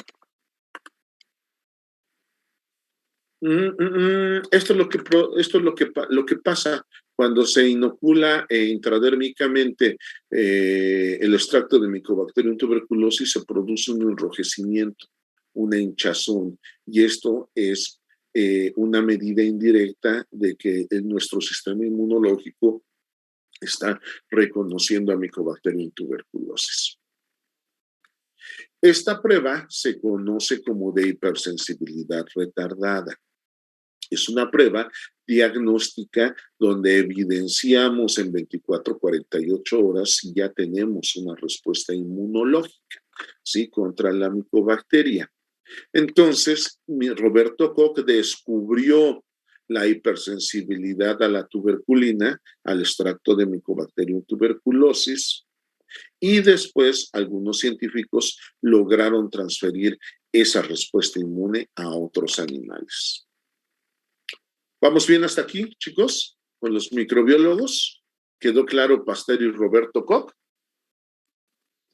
Esto es lo que pasa cuando se inocula intradérmicamente el extracto de Mycobacterium tuberculosis. Se produce un enrojecimiento, una hinchazón, y esto es una medida indirecta de que nuestro sistema inmunológico está reconociendo a Mycobacterium tuberculosis. Esta prueba se conoce como de hipersensibilidad retardada. Es una prueba diagnóstica donde evidenciamos en 24-48 horas si ya tenemos una respuesta inmunológica, ¿sí?, contra la micobacteria. Entonces, Roberto Koch descubrió la hipersensibilidad a la tuberculina, al extracto de Mycobacterium tuberculosis, y después algunos científicos lograron transferir esa respuesta inmune a otros animales. ¿Vamos bien hasta aquí, chicos? Con los microbiólogos. ¿Quedó claro Pasteur y Roberto Koch?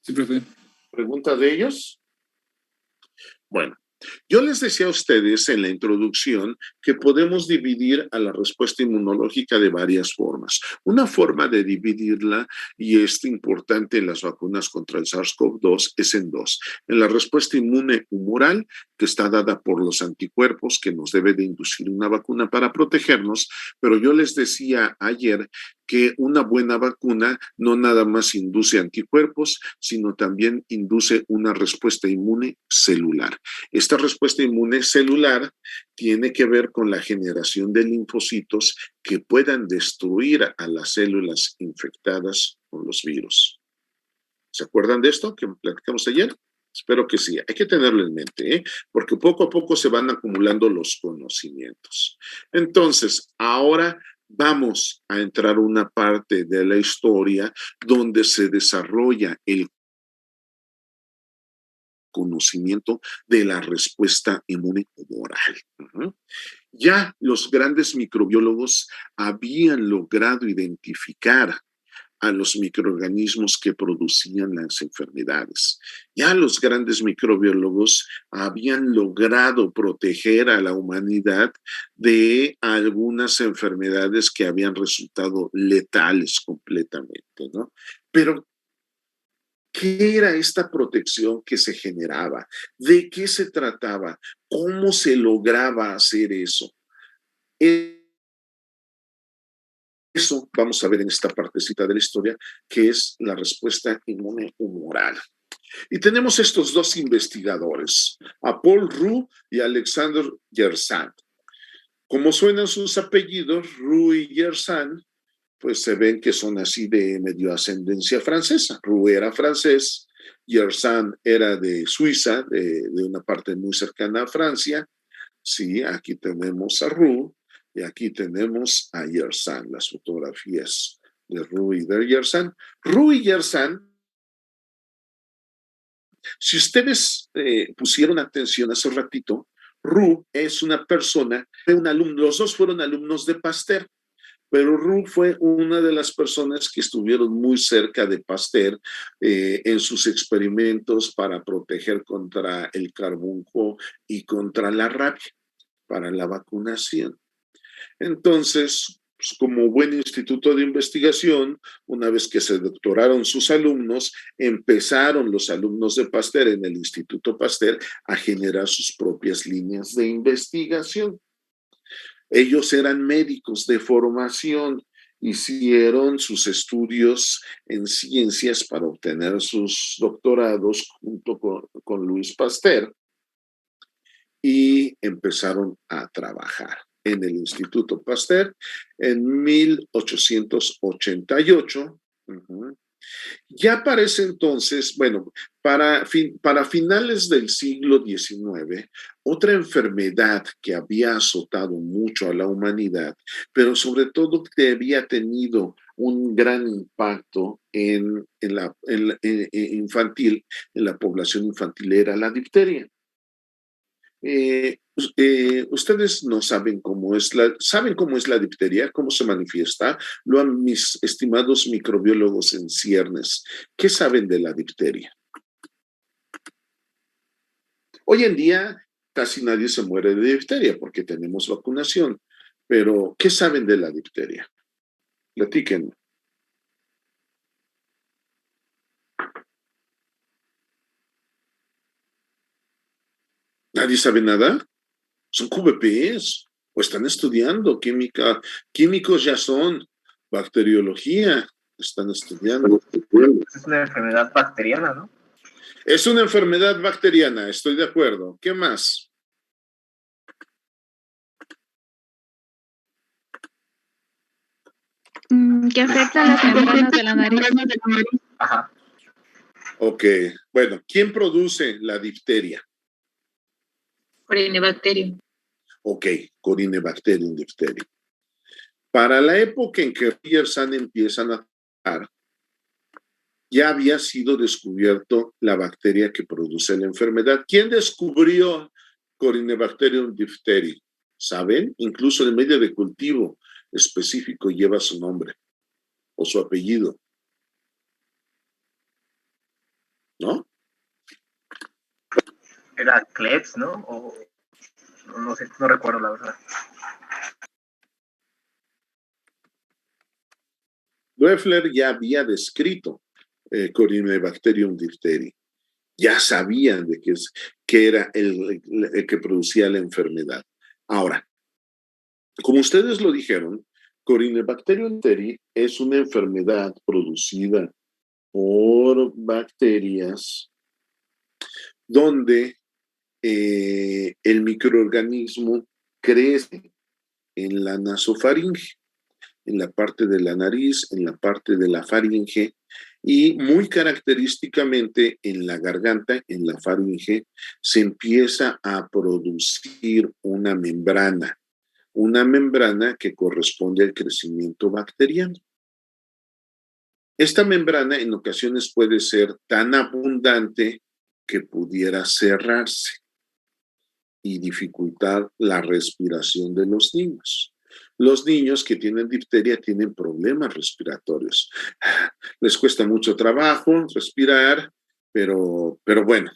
Sí, profe. ¿Pregunta de ellos? Bueno, Yo les decía a ustedes en la introducción que podemos dividir a la respuesta inmunológica de varias formas. Una forma de dividirla, y es importante en las vacunas contra el SARS-CoV-2, es en dos. En la respuesta inmune humoral, que está dada por los anticuerpos que nos debe de inducir una vacuna para protegernos, pero yo les decía ayer que una buena vacuna no nada más induce anticuerpos, sino también induce una respuesta inmune celular. Esta respuesta inmune celular tiene que ver con la generación de linfocitos que puedan destruir a las células infectadas con los virus. ¿Se acuerdan de esto que platicamos ayer? Espero que sí. Hay que tenerlo en mente, porque poco a poco se van acumulando los conocimientos. Entonces, ahora vamos a entrar a una parte de la historia donde se desarrolla el conocimiento de la respuesta inmune humoral. Ya los grandes microbiólogos habían logrado identificar a los microorganismos que producían las enfermedades. Ya los grandes microbiólogos habían logrado proteger a la humanidad de algunas enfermedades que habían resultado letales completamente, ¿no? Pero ¿qué era esta protección que se generaba? ¿De qué se trataba? ¿Cómo se lograba hacer eso? Eso vamos a ver en esta partecita de la historia, que es la respuesta inmune humoral. Y tenemos estos dos investigadores, a Paul Roux y Alexander Yersin. Como suenan sus apellidos, Roux y Yersin, pues se ven que son así de medio ascendencia francesa. Roux era francés, Yersin era de Suiza, de una parte muy cercana a Francia. Sí, aquí tenemos a Roux y aquí tenemos a Yersin, las fotografías de Roux y de Yersin. Roux y Yersin, si ustedes pusieron atención hace un ratito, Roux es una persona, un alumno, los dos fueron alumnos de Pasteur. Pero Roux fue una de las personas que estuvieron muy cerca de Pasteur en sus experimentos para proteger contra el carbunco y contra la rabia, para la vacunación. Entonces, pues, como buen instituto de investigación, una vez que se doctoraron sus alumnos, empezaron los alumnos de Pasteur en el Instituto Pasteur a generar sus propias líneas de investigación. Ellos eran médicos de formación, hicieron sus estudios en ciencias para obtener sus doctorados junto con Louis Pasteur y empezaron a trabajar en el Instituto Pasteur en 1888. Ya para ese entonces, bueno, para finales del siglo XIX, otra enfermedad que había azotado mucho a la humanidad, pero sobre todo que había tenido un gran impacto en la población infantil, era la difteria. Ustedes no saben cómo es la difteria, cómo se manifiesta. Mis estimados microbiólogos en ciernes, ¿qué saben de la difteria? Hoy en día casi nadie se muere de difteria porque tenemos vacunación, pero ¿qué saben de la difteria? Platíquenme. ¿Nadie sabe nada? Son QVPs o están estudiando química. Químicos ya son, bacteriología, están estudiando. Es una enfermedad bacteriana, ¿no? Es una enfermedad bacteriana, estoy de acuerdo. ¿Qué más? Que afecta a las membranas de la nariz. Ajá. Ok, bueno, ¿quién produce la difteria? Corinebacterium. Ok, Corinebacterium diphtheria. Para la época en que Yersin empiezan a trabajar, ya había sido descubierto la bacteria que produce la enfermedad. ¿Quién descubrió Corinebacterium diphtheria? ¿Saben? Incluso el medio de cultivo específico lleva su nombre o su apellido. ¿No? era Klebs, ¿no? O no sé, no recuerdo la verdad. Loeffler ya había descrito Corynebacterium diphtheriae. Ya sabían de qué era el que producía la enfermedad. Ahora, como ustedes lo dijeron, Corynebacterium diphtheriae es una enfermedad producida por bacterias donde el microorganismo crece en la nasofaringe, en la parte de la nariz, en la parte de la faringe y muy característicamente en la garganta, en la faringe, se empieza a producir una membrana que corresponde al crecimiento bacteriano. Esta membrana en ocasiones puede ser tan abundante que pudiera cerrarse y dificultar la respiración de los niños. Los niños que tienen difteria tienen problemas respiratorios. Les cuesta mucho trabajo respirar, pero bueno,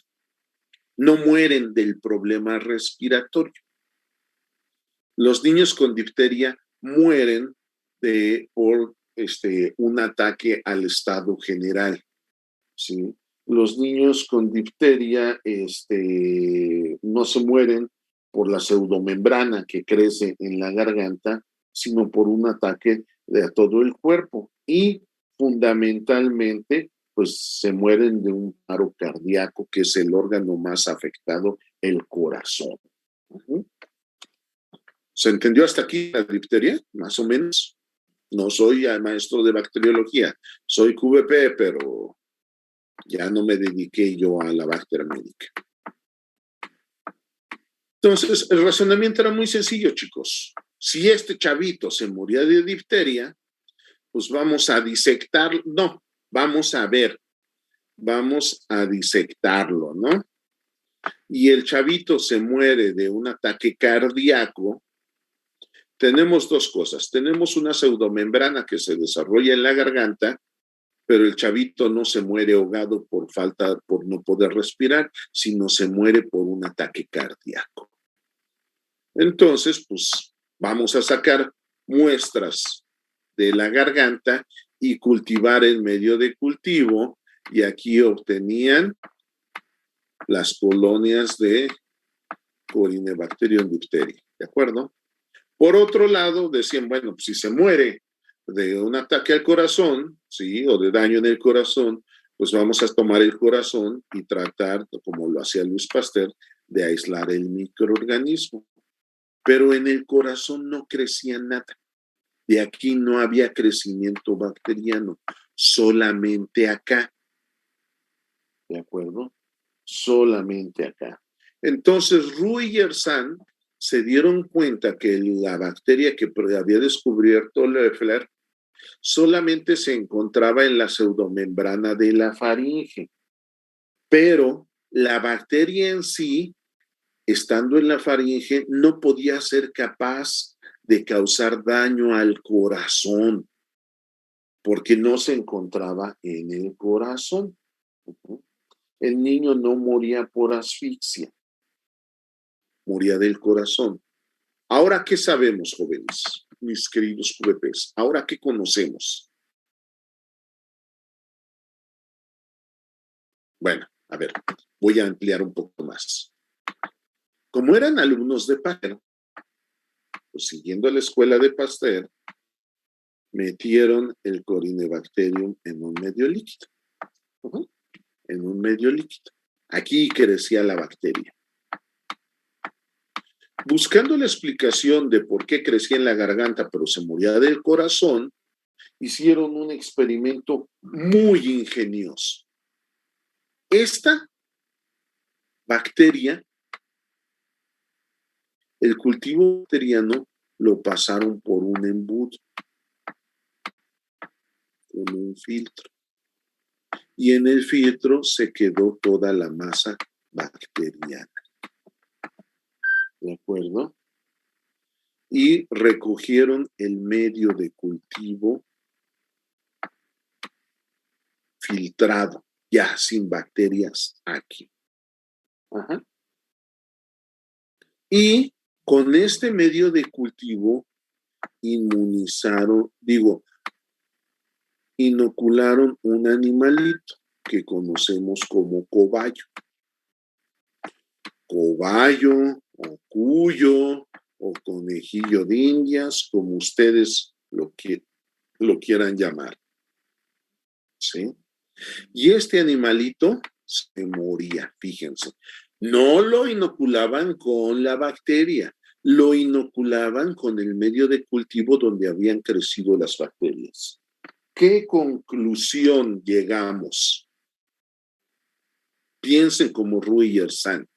no mueren del problema respiratorio. Los niños con difteria mueren por un ataque al estado general, ¿sí? Los niños con difteria no se mueren por la pseudomembrana que crece en la garganta, sino por un ataque de todo el cuerpo. Y fundamentalmente, pues se mueren de un paro cardíaco, que es el órgano más afectado, el corazón. ¿Se entendió hasta aquí la difteria? Más o menos. No soy maestro de bacteriología, soy QVP, pero ya no me dediqué yo a la bacteria médica. Entonces, el razonamiento era muy sencillo, chicos. Si este chavito se moría de difteria, pues vamos a disectarlo. No, vamos a disectarlo, ¿no? Y el chavito se muere de un ataque cardíaco. Tenemos dos cosas. Tenemos una pseudomembrana que se desarrolla en la garganta, pero el chavito no se muere ahogado por no poder respirar, sino se muere por un ataque cardíaco. Entonces, pues vamos a sacar muestras de la garganta y cultivar el medio de cultivo, y aquí obtenían las colonias de Corynebacterium diphtheriae, ¿de acuerdo? Por otro lado, decían, bueno, pues si se muere de un ataque al corazón, ¿sí? O de daño en el corazón, pues vamos a tomar el corazón y tratar, como lo hacía Louis Pasteur, de aislar el microorganismo. Pero en el corazón no crecía nada. De aquí no había crecimiento bacteriano, solamente acá. ¿De acuerdo? Solamente acá. Entonces, Roux y Yersin se dieron cuenta que la bacteria que había descubierto Loeffler solamente se encontraba en la pseudomembrana de la faringe, pero la bacteria en sí, estando en la faringe, no podía ser capaz de causar daño al corazón, porque no se encontraba en el corazón. El niño no moría por asfixia, moría del corazón. Ahora, ¿qué sabemos, jóvenes, mis queridos QVPs? Ahora, ¿qué conocemos? Bueno, a ver, voy a ampliar un poco más. Como eran alumnos de Pasteur, pues siguiendo la escuela de Pasteur, metieron el Corynebacterium en un medio líquido. En un medio líquido. Aquí crecía la bacteria. Buscando la explicación de por qué crecía en la garganta pero se moría del corazón, hicieron un experimento muy ingenioso. Esta bacteria, el cultivo bacteriano lo pasaron por un embudo, con un filtro. Y en el filtro se quedó toda la masa bacteriana. ¿De acuerdo? Y recogieron el medio de cultivo filtrado, ya sin bacterias aquí. Ajá. Y con este medio de cultivo inocularon un animalito que conocemos como cobayo. Cobayo o cuyo o conejillo de indias, como ustedes lo quieran llamar. ¿Sí? Y este animalito se moría, fíjense. No lo inoculaban con la bacteria, lo inoculaban con el medio de cultivo donde habían crecido las bacterias. ¿Qué conclusión llegamos? Piensen como Ruy San.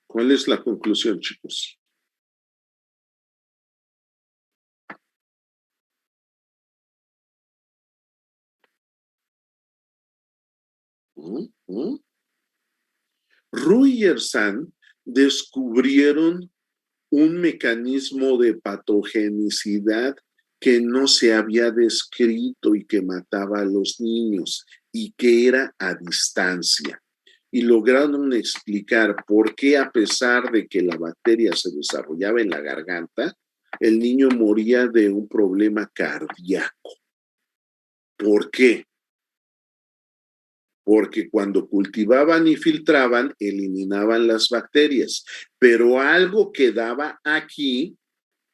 ¿Cuál es la conclusión, chicos? Ruy San descubrieron un mecanismo de patogenicidad que no se había descrito y que mataba a los niños y que era a distancia. Y lograron explicar por qué, a pesar de que la bacteria se desarrollaba en la garganta, el niño moría de un problema cardíaco. ¿Por qué? Porque cuando cultivaban y filtraban, eliminaban las bacterias, pero algo quedaba aquí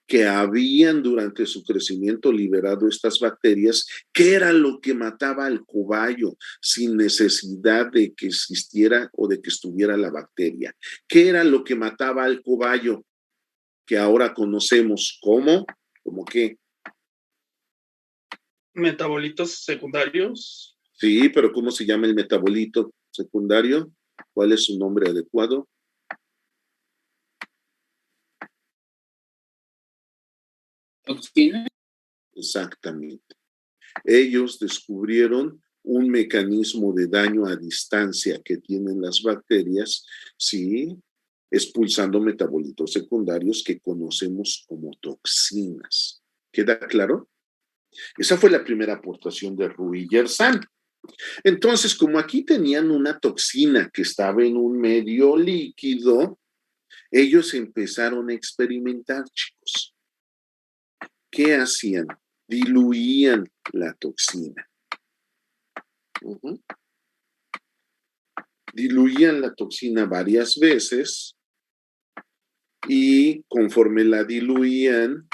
que habían durante su crecimiento liberado estas bacterias, que era lo que mataba al cobayo sin necesidad de que existiera o de que estuviera la bacteria. ¿Qué era lo que mataba al cobayo? Que ahora conocemos como qué. Metabolitos secundarios. Sí, pero ¿cómo se llama el metabolito secundario? ¿Cuál es su nombre adecuado? ¿Toxina? Exactamente. Ellos descubrieron un mecanismo de daño a distancia que tienen las bacterias, sí, expulsando metabolitos secundarios que conocemos como toxinas. ¿Queda claro? Esa fue la primera aportación de Ruy San. Entonces, como aquí tenían una toxina que estaba en un medio líquido, ellos empezaron a experimentar, chicos. ¿Qué hacían? Diluían la toxina. Diluían la toxina varias veces y conforme la diluían,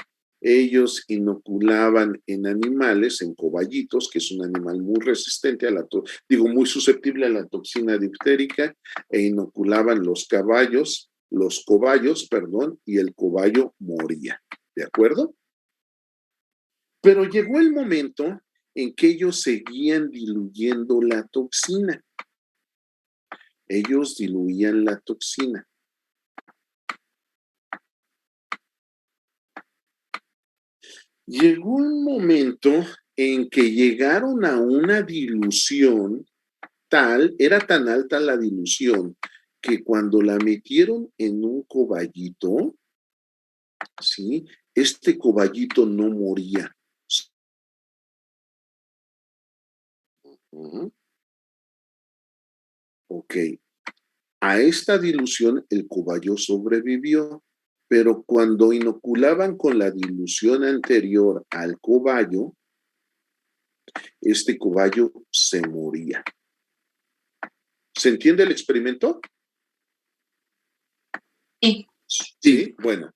ellos inoculaban en animales, en cobayitos, que es un animal muy resistente a muy susceptible a la toxina difterica, e inoculaban los cobayos, y el cobayo moría. ¿De acuerdo? Pero llegó el momento en que ellos seguían diluyendo la toxina. Ellos diluían la toxina. Llegó un momento en que llegaron a una dilución era tan alta la dilución, que cuando la metieron en un cobayito, ¿sí? Este cobayito no moría. Ok. A esta dilución el cobayo sobrevivió, pero cuando inoculaban con la dilución anterior al cobayo, este cobayo se moría. ¿Se entiende el experimento? Sí. Sí, bueno.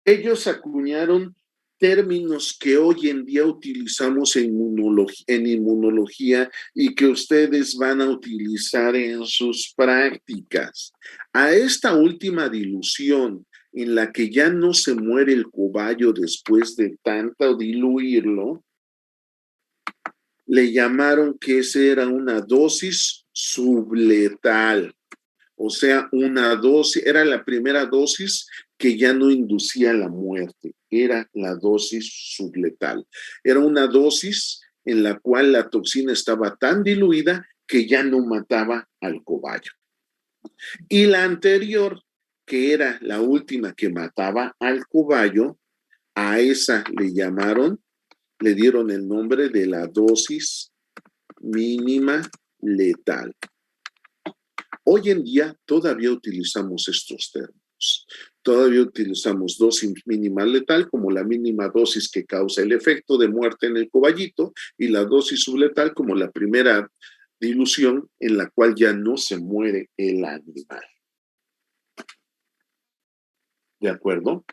Ellos acuñaron términos que hoy en día utilizamos en inmunología y que ustedes van a utilizar en sus prácticas. A esta última dilución, en la que ya no se muere el cobayo después de tanto diluirlo, le llamaron que esa era una dosis subletal. O sea, era la primera dosis que ya no inducía la muerte, era la dosis subletal. Era una dosis en la cual la toxina estaba tan diluida que ya no mataba al cobayo. Y la anterior, que era la última que mataba al cobayo, a esa le dieron el nombre de la dosis mínima letal. Hoy en día todavía utilizamos estos términos. Todavía utilizamos dosis mínima letal como la mínima dosis que causa el efecto de muerte en el coballito y la dosis subletal como la primera dilución en la cual ya no se muere el animal. ¿De acuerdo?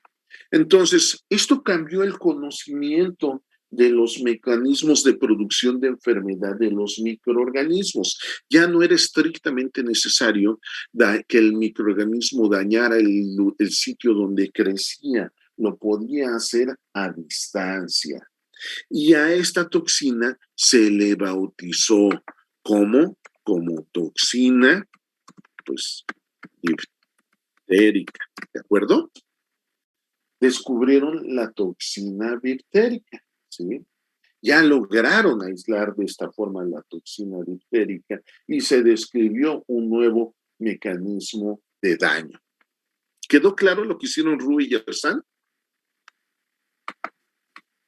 Entonces, esto cambió el conocimiento de los mecanismos de producción de enfermedad de los microorganismos. Ya no era estrictamente necesario que el microorganismo dañara el sitio donde crecía, lo podía hacer a distancia. Y a esta toxina se le bautizó como toxina, pues, diftérica, ¿de acuerdo? Descubrieron la toxina diftérica, ¿sí? Ya lograron aislar de esta forma la toxina diftérica y se describió un nuevo mecanismo de daño. ¿Quedó claro lo que hicieron Roux y Yersin?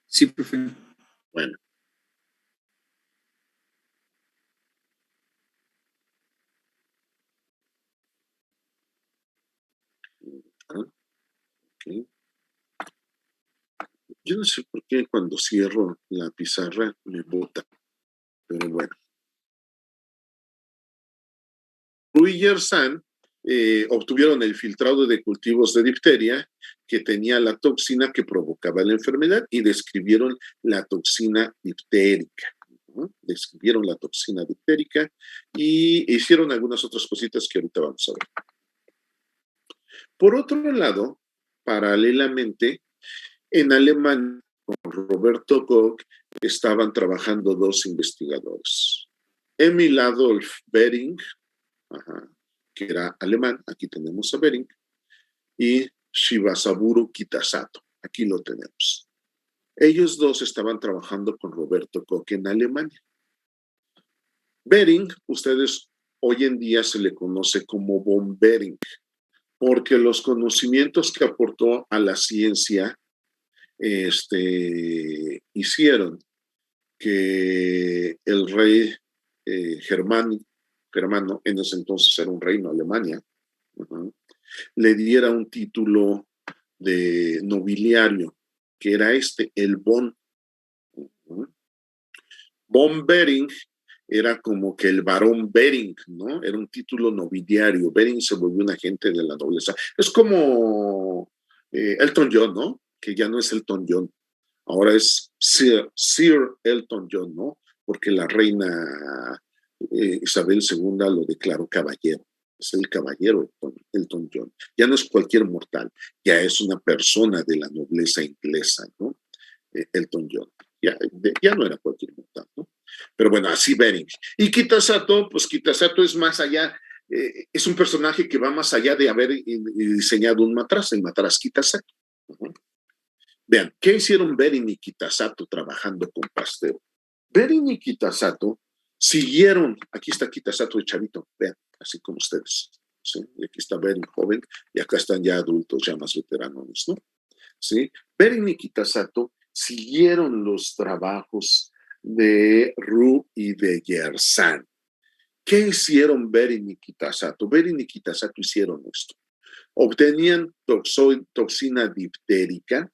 Sí, profe. Bueno. Okay. Yo no sé por qué cuando cierro la pizarra me bota, pero bueno. Roux y Yersin obtuvieron el filtrado de cultivos de difteria que tenía la toxina que provocaba la enfermedad y describieron la toxina diftérica. Describieron la toxina diftérica y hicieron algunas otras cositas que ahorita vamos a ver. Por otro lado, paralelamente, en Alemania, con Roberto Koch, estaban trabajando dos investigadores. Emil Adolf Behring, que era alemán, aquí tenemos a Behring, y Shibasaburo Kitasato, aquí lo tenemos. Ellos dos estaban trabajando con Roberto Koch en Alemania. Behring, ustedes hoy en día se le conoce como von Behring, porque los conocimientos que aportó a la ciencia hicieron que el rey germano, en ese entonces era un reino, Alemania, le diera un título de nobiliario, que era el von. Von Behring era como que el barón Behring, ¿no? Era un título nobiliario. Behring se volvió un agente de la nobleza. Es como Elton John, ¿no? Que ya no es Elton John. Ahora es Sir Elton John, ¿no? Porque la reina Isabel II lo declaró caballero. Es el caballero Elton John. Ya no es cualquier mortal, ya es una persona de la nobleza inglesa, ¿no? Elton John. Ya no era cualquier mortal, ¿no? Pero bueno, así Behring. Y Kitasato, pues Kitasato es más allá, es un personaje que va más allá de haber diseñado un matraz, el matraz Kitasato. Vean, ¿qué hicieron Behring y Kitasato trabajando con Pasteur? Behring y Kitasato siguieron, aquí está Kitasato de chavito, vean, así como ustedes, ¿sí? Y aquí está Behring joven, y acá están ya adultos, ya más veteranos, ¿no? ¿Sí? Behring y Kitasato siguieron los trabajos de Roux y de Yersin. ¿Qué hicieron Behring y Kitasato? Behring y Kitasato hicieron esto. Obtenían toxina diftérica.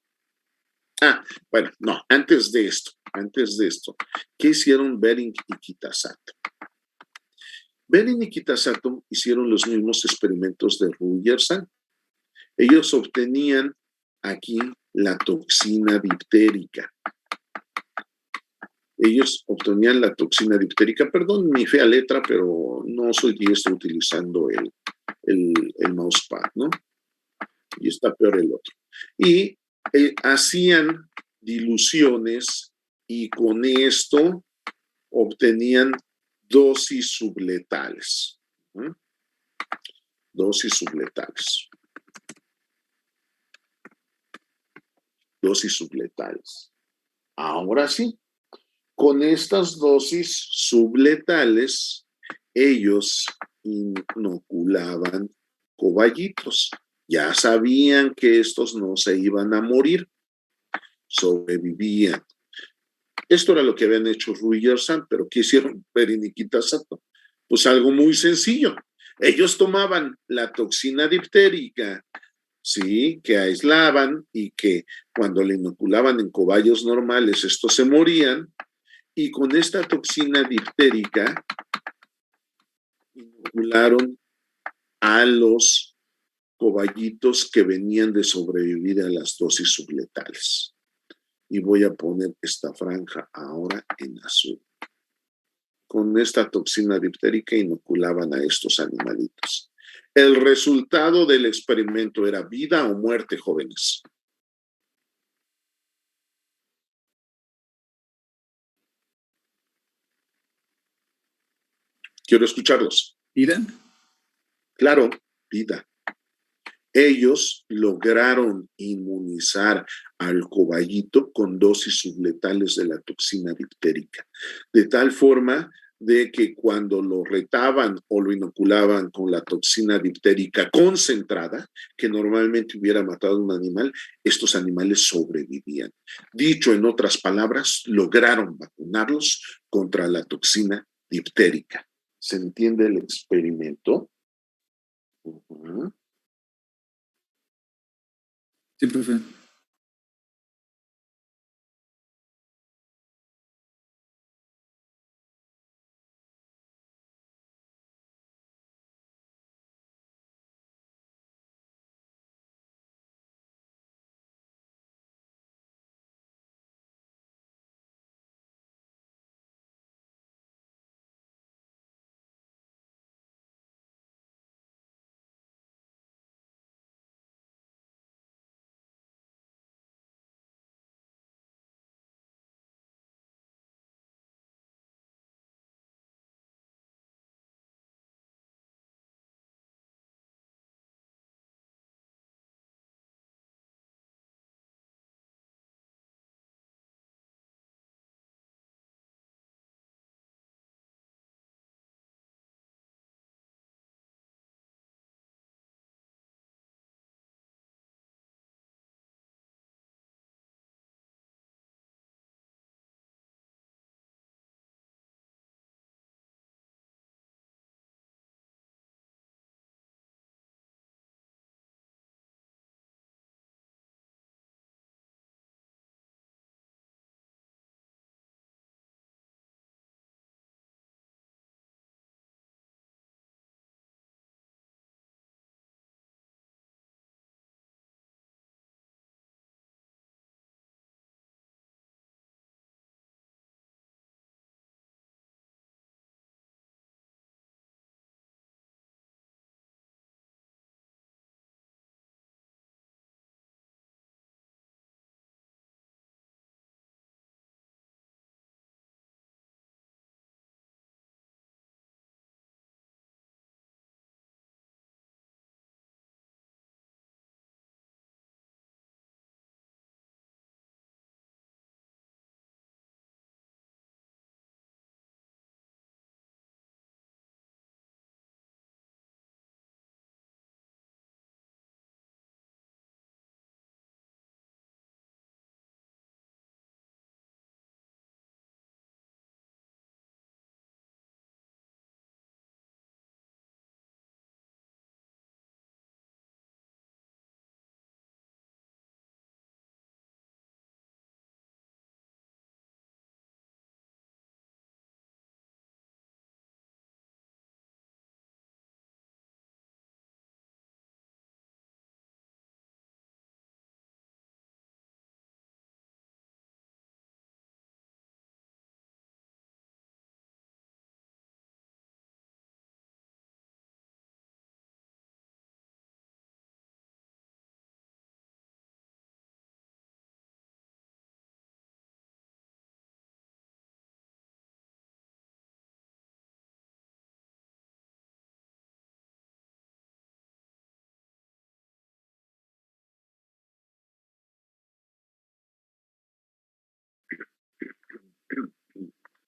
Bueno, no, antes de esto, ¿qué hicieron Behring y Kitasato? Behring y Kitasato hicieron los mismos experimentos de Roux y Yersin. Ellos obtenían aquí la toxina diftérica. Ellos obtenían la toxina diftérica, perdón mi fea letra, pero no soy diestro utilizando el mousepad, ¿no? Y está peor el otro. Y hacían diluciones y con esto obtenían dosis subletales. Dosis subletales. Dosis subletales. Ahora sí, con estas dosis subletales, ellos inoculaban coballitos. Ya sabían que estos no se iban a morir, sobrevivían. Esto era lo que habían hecho Roux y Yersin, pero ¿qué hicieron Behring y Kitasato? Pues algo muy sencillo. Ellos tomaban la toxina difterica, ¿sí? Que aislaban y que cuando le inoculaban en cobayos normales, estos se morían, y con esta toxina difterica inocularon a los cobayitos que venían de sobrevivir a las dosis subletales. Y voy a poner esta franja ahora en azul. Con esta toxina difterica inoculaban a estos animalitos. El resultado del experimento era vida o muerte, jóvenes. Quiero escucharlos. ¿Vida? Claro, vida. Ellos lograron inmunizar al cobayito con dosis subletales de la toxina difterica, de tal forma de que cuando lo retaban o lo inoculaban con la toxina difterica concentrada, que normalmente hubiera matado a un animal, estos animales sobrevivían. Dicho en otras palabras, lograron vacunarlos contra la toxina difterica. ¿Se entiende el experimento? Uh-huh. Sí, profe.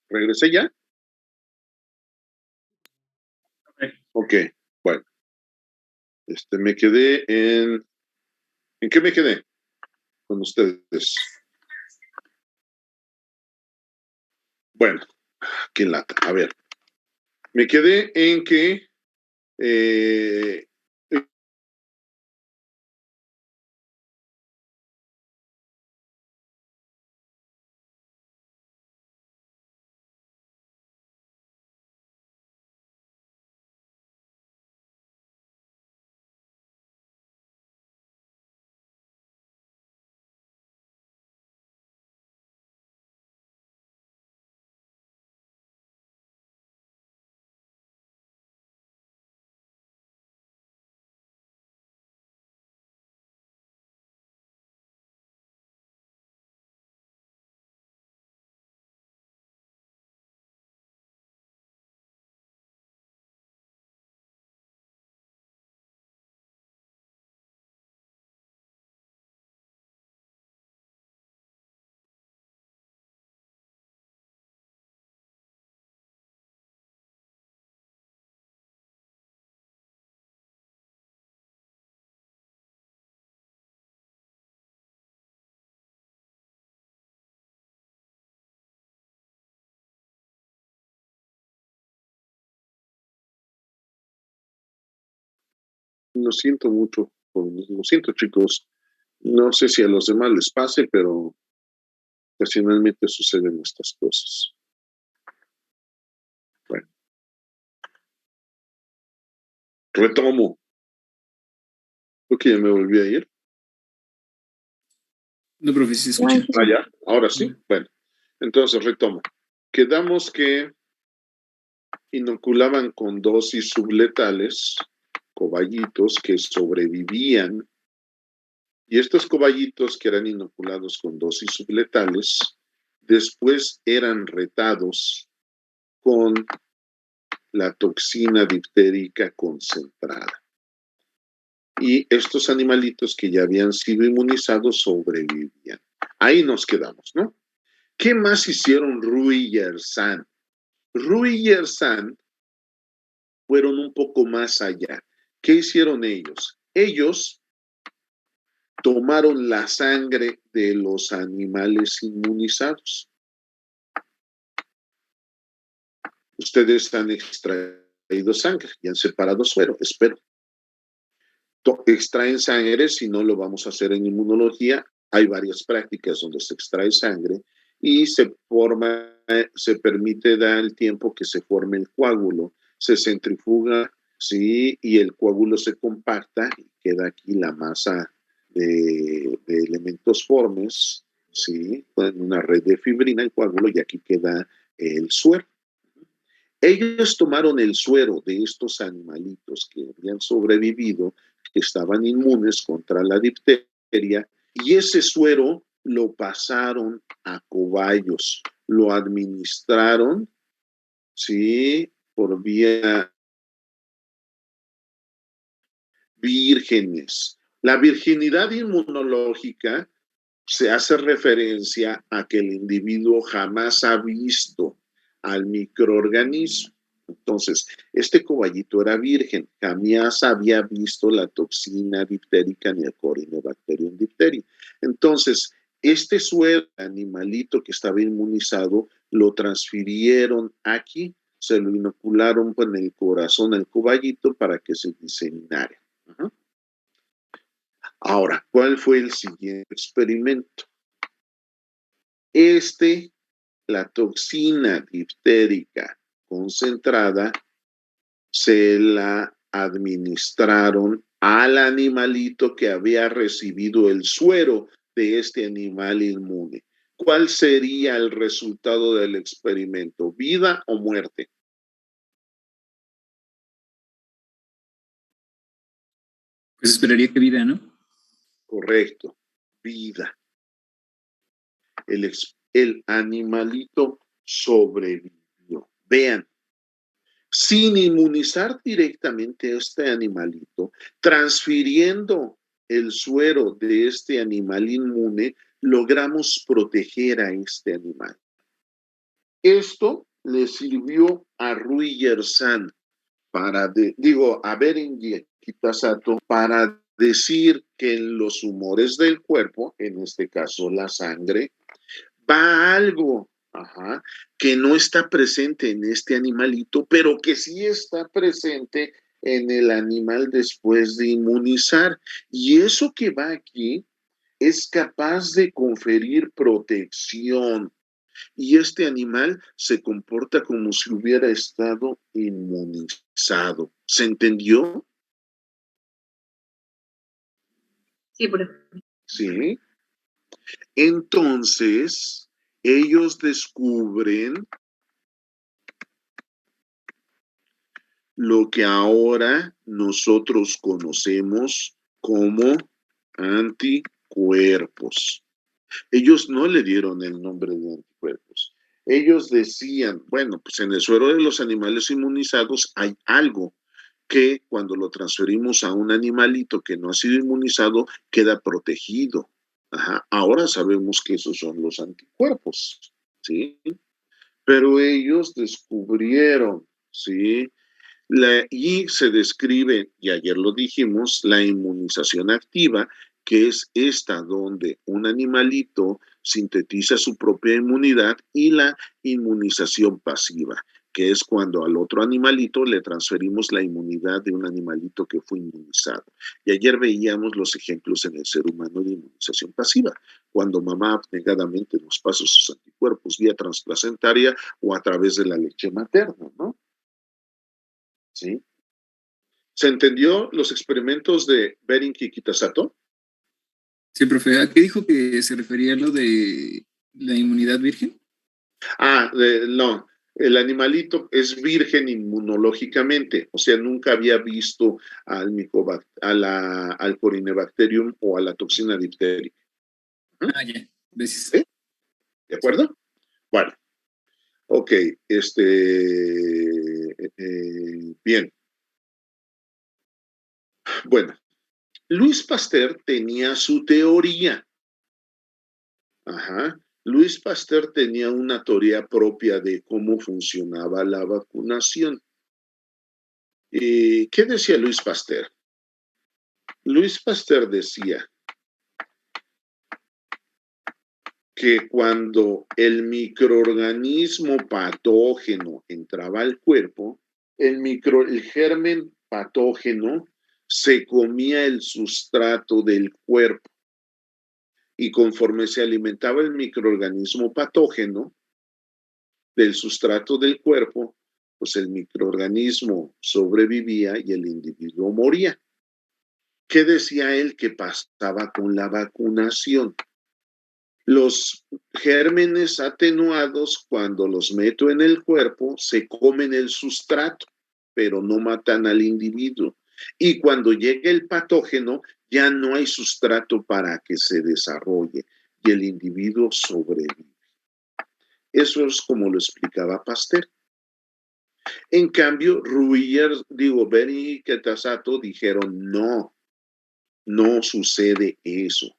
¿Regresé ya? Ok, bueno. Me quedé en... ¿En qué me quedé? Con ustedes. Bueno, qué lata. A ver. Me quedé en que Eh, lo siento mucho, lo siento chicos, no sé si a los demás les pase, pero ocasionalmente suceden estas cosas. Bueno, retomo. Creo que ya me volví a ir. No, profe, sí se escucha. Ah, ya, ahora sí. Bueno, entonces retomo. Quedamos que inoculaban con dosis subletales cobayitos que sobrevivían, y estos cobayitos que eran inoculados con dosis subletales después eran retados con la toxina diftérica concentrada. Y estos animalitos que ya habían sido inmunizados sobrevivían. Ahí nos quedamos, ¿no? ¿Qué más hicieron Rui y Yersan? Rui y Yersan fueron un poco más allá. ¿Qué hicieron ellos? Ellos tomaron la sangre de los animales inmunizados. Ustedes han extraído sangre y han separado suero, espero. Extraen sangre, si no lo vamos a hacer en inmunología, hay varias prácticas donde se extrae sangre y se permite dar el tiempo que se forme el coágulo, se centrifuga, sí, y el coágulo se compacta y queda aquí la masa de elementos formes, sí, en una red de fibrina, el coágulo, y aquí queda el suero. Ellos tomaron el suero de estos animalitos que habían sobrevivido, que estaban inmunes contra la difteria, y ese suero lo pasaron a cobayos, lo administraron, ¿sí? Por vía vírgenes. La virginidad inmunológica se hace referencia a que el individuo jamás ha visto al microorganismo. Entonces, este cobayito era virgen, jamás había visto la toxina diftérica ni el Corynebacterium diphtheriae. Entonces, este suero animalito que estaba inmunizado lo transfirieron aquí, se lo inocularon en el corazón al cobayito para que se diseminara. Uh-huh. Ahora, ¿cuál fue el siguiente experimento? La toxina diftérica concentrada se la administraron al animalito que había recibido el suero de este animal inmune. ¿Cuál sería el resultado del experimento? ¿Vida o muerte? Pues esperaría que vida, ¿no? Correcto, vida. El animalito sobrevivió. Vean, sin inmunizar directamente a este animalito, transfiriendo el suero de este animal inmune, logramos proteger a este animal. Esto le sirvió a Rui Yersan a Berenguer Kitasato para decir que en los humores del cuerpo, en este caso la sangre, va algo que no está presente en este animalito, pero que sí está presente en el animal después de inmunizar. Y eso que va aquí es capaz de conferir protección. Y este animal se comporta como si hubiera estado inmunizado. ¿Se entendió? Sí, profe. Sí. Entonces, ellos descubren lo que ahora nosotros conocemos como anticuerpos. Ellos no le dieron el nombre de anticuerpos. Ellos decían, bueno, pues en el suero de los animales inmunizados hay algo que cuando lo transferimos a un animalito que no ha sido inmunizado, queda protegido. Ajá. Ahora sabemos que esos son los anticuerpos, ¿sí? Pero ellos descubrieron, ¿sí? Y se describe, y ayer lo dijimos, la inmunización activa, que es esta donde un animalito sintetiza su propia inmunidad, y la inmunización pasiva, que es cuando al otro animalito le transferimos la inmunidad de un animalito que fue inmunizado. Y ayer veíamos los ejemplos en el ser humano de inmunización pasiva, cuando mamá abnegadamente nos pasa sus anticuerpos vía transplacentaria o a través de la leche materna, ¿no? ¿Sí? ¿Se entendió los experimentos de Behring y Kitasato? Sí, profe. ¿A qué dijo que se refería lo de la inmunidad virgen? No. El animalito es virgen inmunológicamente, o sea, nunca había visto al Corynebacterium o a la toxina difterica. Ya. Gracias. ¿Sí? ¿De acuerdo? Bueno, ok, bien. Bueno, Luis Pasteur tenía su teoría. Ajá. Luis Pasteur tenía una teoría propia de cómo funcionaba la vacunación. ¿Qué decía Luis Pasteur? Luis Pasteur decía que cuando el microorganismo patógeno entraba al cuerpo, el germen patógeno se comía el sustrato del cuerpo, y conforme se alimentaba el microorganismo patógeno del sustrato del cuerpo, pues el microorganismo sobrevivía y el individuo moría. ¿Qué decía él que pasaba con la vacunación? Los gérmenes atenuados, cuando los meto en el cuerpo, se comen el sustrato, pero no matan al individuo. Y cuando llega el patógeno, ya no hay sustrato para que se desarrolle y el individuo sobrevive. Eso es como lo explicaba Pasteur. En cambio, Behring y Kitasato dijeron no sucede eso.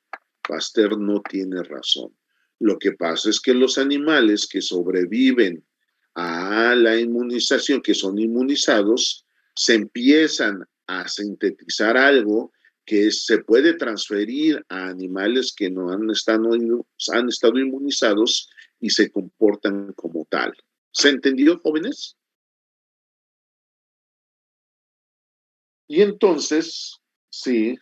Pasteur no tiene razón. Lo que pasa es que los animales que sobreviven a la inmunización, que son inmunizados, se empiezan a sintetizar algo que se puede transferir a animales que no han estado inmunizados y se comportan como tal. ¿Se entendió, jóvenes? Y entonces, sí,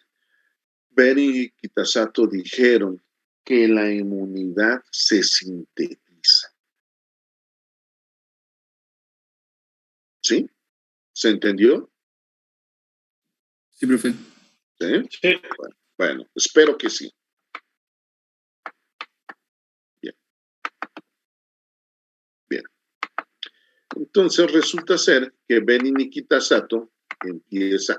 Behring y Kitasato dijeron que la inmunidad se sintetiza. ¿Sí? ¿Se entendió? Sí, profe. ¿Sí? Sí. Bueno, espero que sí. Bien. Entonces resulta ser que Behring y Kitasato empieza.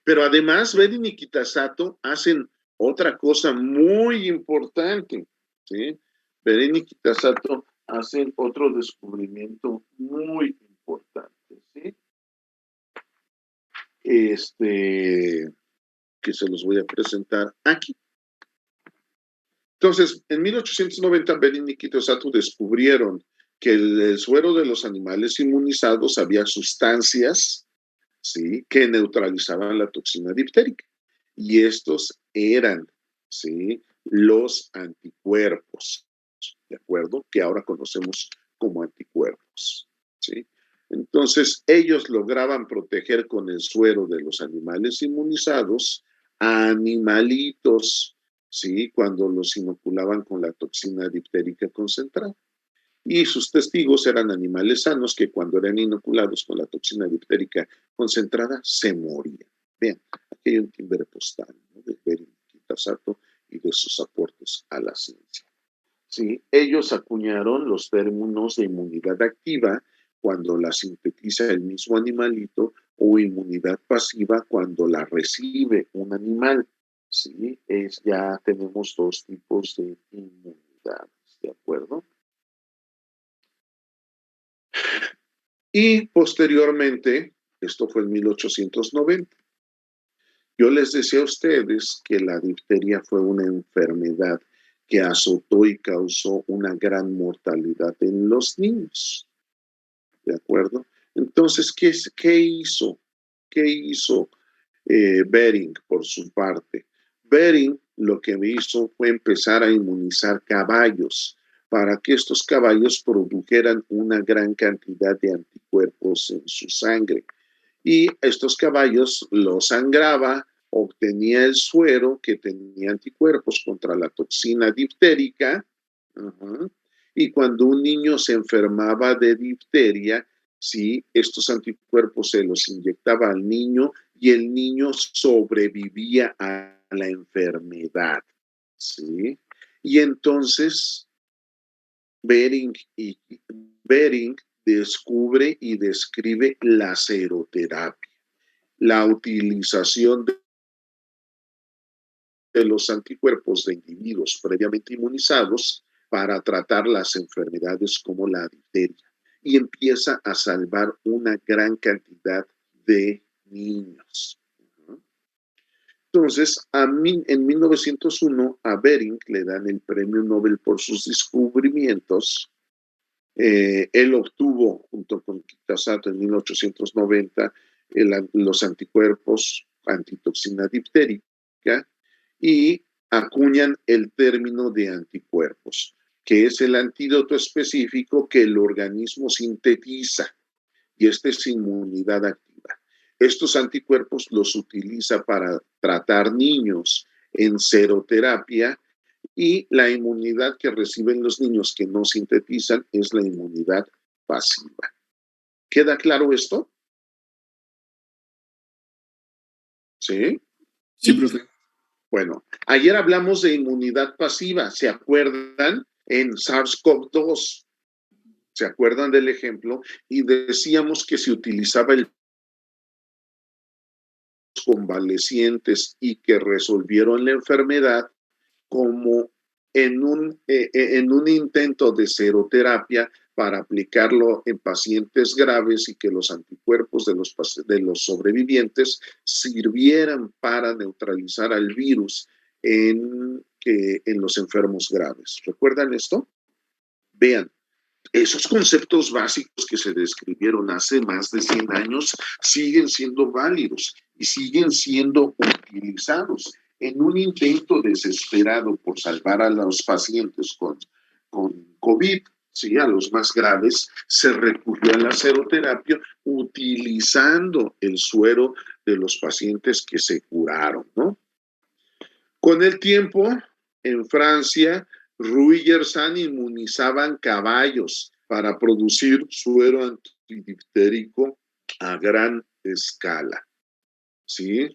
Pero además Behring y Kitasato hacen otra cosa muy importante, ¿sí? Behring y Kitasato hacen otro descubrimiento muy importante, ¿sí? Que se los voy a presentar aquí. Entonces, en 1890, Behring y Kitasato descubrieron que en el suero de los animales inmunizados había sustancias, ¿sí?, que neutralizaban la toxina diftérica. Y estos eran, ¿sí?, los anticuerpos, ¿de acuerdo? Que ahora conocemos como anticuerpos, ¿sí? Entonces, ellos lograban proteger con el suero de los animales inmunizados a animalitos, ¿sí? Cuando los inoculaban con la toxina diftérica concentrada. Y sus testigos eran animales sanos que cuando eran inoculados con la toxina diftérica concentrada se morían. Vean, aquí hay un timbre postal, ¿no?, de Bering Kitasato y de sus aportes a la ciencia. Sí, ellos acuñaron los términos de inmunidad activa cuando la sintetiza el mismo animalito o inmunidad pasiva cuando la recibe un animal. Sí, ya tenemos dos tipos de inmunidades, ¿de acuerdo? Y posteriormente, esto fue en 1890, yo les decía a ustedes que la difteria fue una enfermedad que azotó y causó una gran mortalidad en los niños. ¿De acuerdo? Entonces, ¿qué hizo? ¿Qué hizo Bering por su parte? Bering lo que hizo fue empezar a inmunizar caballos para que estos caballos produjeran una gran cantidad de anticuerpos en su sangre. Y estos caballos los sangraba, obtenía el suero que tenía anticuerpos contra la toxina diftérica. Y cuando un niño se enfermaba de difteria, sí, estos anticuerpos se los inyectaba al niño y el niño sobrevivía a la enfermedad, ¿sí? Y entonces Bering descubre y describe la seroterapia, la utilización de los anticuerpos de individuos previamente inmunizados para tratar las enfermedades como la difteria, y empieza a salvar una gran cantidad de niños. Entonces, en 1901 a Bering le dan el premio Nobel por sus descubrimientos. Él obtuvo, junto con Kitasato en 1890, los anticuerpos antitoxina diftérica y acuñan el término de anticuerpos, que es el antídoto específico que el organismo sintetiza, y esta es inmunidad activa. Estos anticuerpos los utiliza para tratar niños en seroterapia, y la inmunidad que reciben los niños que no sintetizan es la inmunidad pasiva. ¿Queda claro esto? ¿Sí? Sí, profe. Bueno, ayer hablamos de inmunidad pasiva, ¿se acuerdan? En SARS-CoV-2, ¿se acuerdan del ejemplo? Y decíamos que se utilizaba el convalecientes y que resolvieron la enfermedad como en un intento de seroterapia para aplicarlo en pacientes graves y que los anticuerpos de los sobrevivientes sirvieran para neutralizar al virus en los enfermos graves. ¿Recuerdan esto? Vean, esos conceptos básicos que se describieron hace más de 100 años siguen siendo válidos y siguen siendo utilizados. En un intento desesperado por salvar a los pacientes con COVID, ¿sí?, a los más graves, se recurrió a la seroterapia utilizando el suero de los pacientes que se curaron, ¿no? Con el tiempo, en Francia, Roux y Yersin inmunizaban caballos para producir suero antidiftérico a gran escala, ¿sí?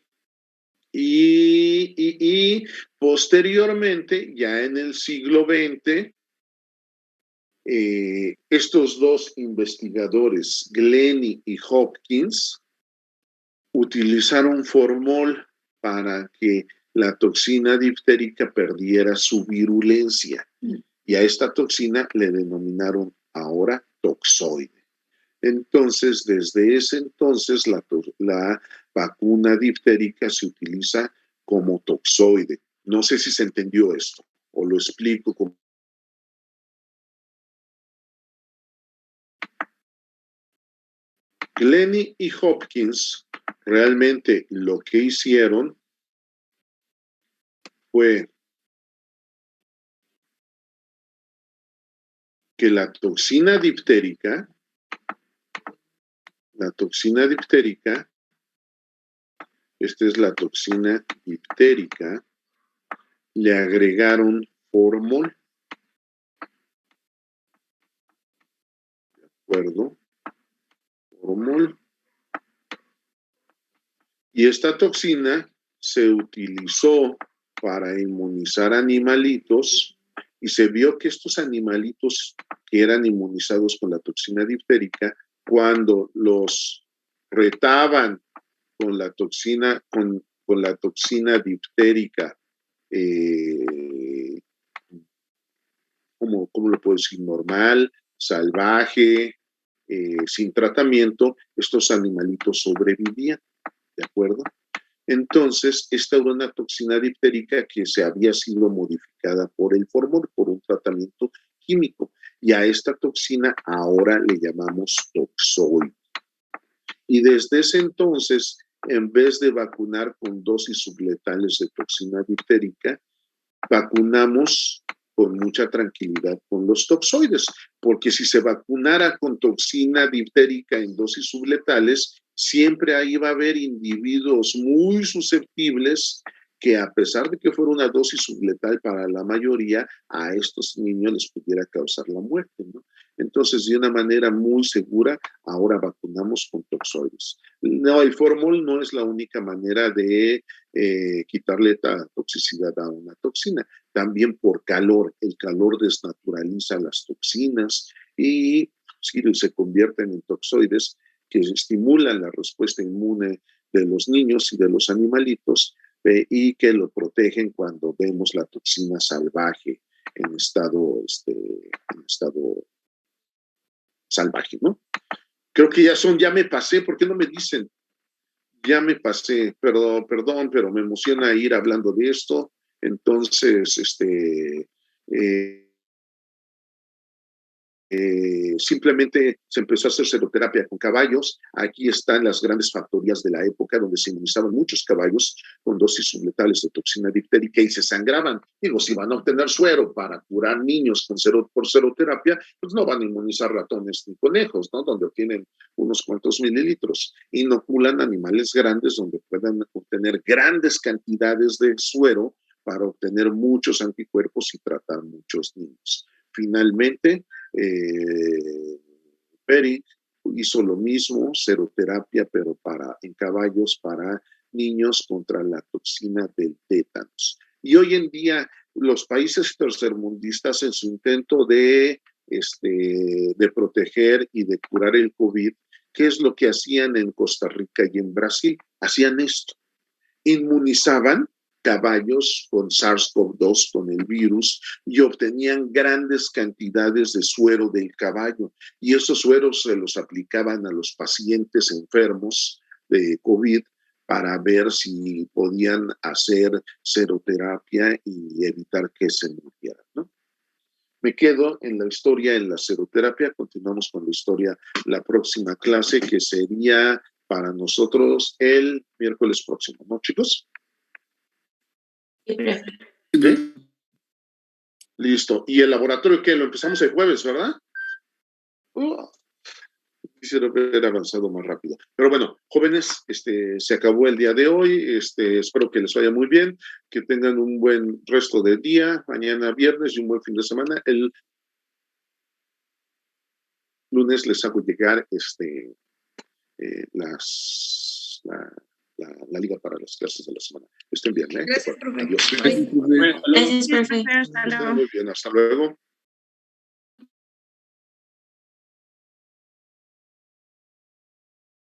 Y posteriormente, ya en el siglo XX, estos dos investigadores, Glennie y Hopkins, utilizaron formol para que la toxina diftérica perdiera su virulencia, y a esta toxina le denominaron ahora toxoide. Entonces, desde ese entonces, la vacuna diftérica se utiliza como toxoide. No sé si se entendió esto, o lo explico como... Glennie y Hopkins realmente lo que hicieron fue que la toxina diftérica la toxina difterica, esta es la toxina difterica, le agregaron formol, ¿de acuerdo? Formol. Y esta toxina se utilizó para inmunizar animalitos y se vio que estos animalitos que eran inmunizados con la toxina difterica, cuando los retaban con la toxina, con la toxina difterica, ¿cómo lo puedo decir? Normal, salvaje, sin tratamiento, estos animalitos sobrevivían, ¿de acuerdo? Entonces, esta era una toxina difterica que se había sido modificada por el formol, por un tratamiento químico, y a esta toxina ahora le llamamos toxoide. Y desde ese entonces, en vez de vacunar con dosis subletales de toxina difterica, vacunamos con mucha tranquilidad con los toxoides, porque si se vacunara con toxina difterica en dosis subletales, siempre ahí va a haber individuos muy susceptibles que, a pesar de que fuera una dosis subletal para la mayoría, a estos niños les pudiera causar la muerte, ¿no? Entonces, de una manera muy segura, ahora vacunamos con toxoides. No, el formol no es la única manera de quitarle toxicidad a una toxina. También por calor. El calor desnaturaliza las toxinas y se convierten en toxoides que estimulan la respuesta inmune de los niños y de los animalitos y que lo protegen cuando vemos la toxina salvaje en estado salvaje, ¿no? Creo que ya me pasé, ¿por qué no me dicen? Ya me pasé, perdón, pero me emociona ir hablando de esto. Entonces, simplemente se empezó a hacer seroterapia con caballos. Aquí están las grandes factorías de la época donde se inmunizaban muchos caballos con dosis subletales de toxina difterica y se sangraban. Digo, si van a obtener suero para curar niños por seroterapia, pues no van a inmunizar ratones ni conejos, ¿no? Donde obtienen unos cuantos mililitros. Inoculan animales grandes donde puedan obtener grandes cantidades de suero para obtener muchos anticuerpos y tratar muchos niños. Finalmente, Peric hizo lo mismo, seroterapia, pero en caballos para niños contra la toxina del tétanos. Y hoy en día, los países tercermundistas, en su intento de proteger y de curar el COVID, ¿qué es lo que hacían en Costa Rica y en Brasil? Hacían esto. Inmunizaban caballos con SARS-CoV-2, con el virus, y obtenían grandes cantidades de suero del caballo. Y esos sueros se los aplicaban a los pacientes enfermos de COVID para ver si podían hacer seroterapia y evitar que se murieran, ¿no? Me quedo en la historia, en la seroterapia. Continuamos con la historia la próxima clase, que sería para nosotros el miércoles próximo, ¿no, chicos? ¿Sí? Listo. ¿Y el laboratorio qué? Lo empezamos el jueves, ¿verdad? Quisiera haber avanzado más rápido. Pero bueno, jóvenes, se acabó el día de hoy. Espero que les vaya muy bien, que tengan un buen resto de día, mañana viernes y un buen fin de semana. El lunes les hago llegar la liga para las clases de la semana. Estén bien, ¿eh? Gracias, profe. Adiós. Gracias, profe. Hasta luego. Muy bien, hasta luego.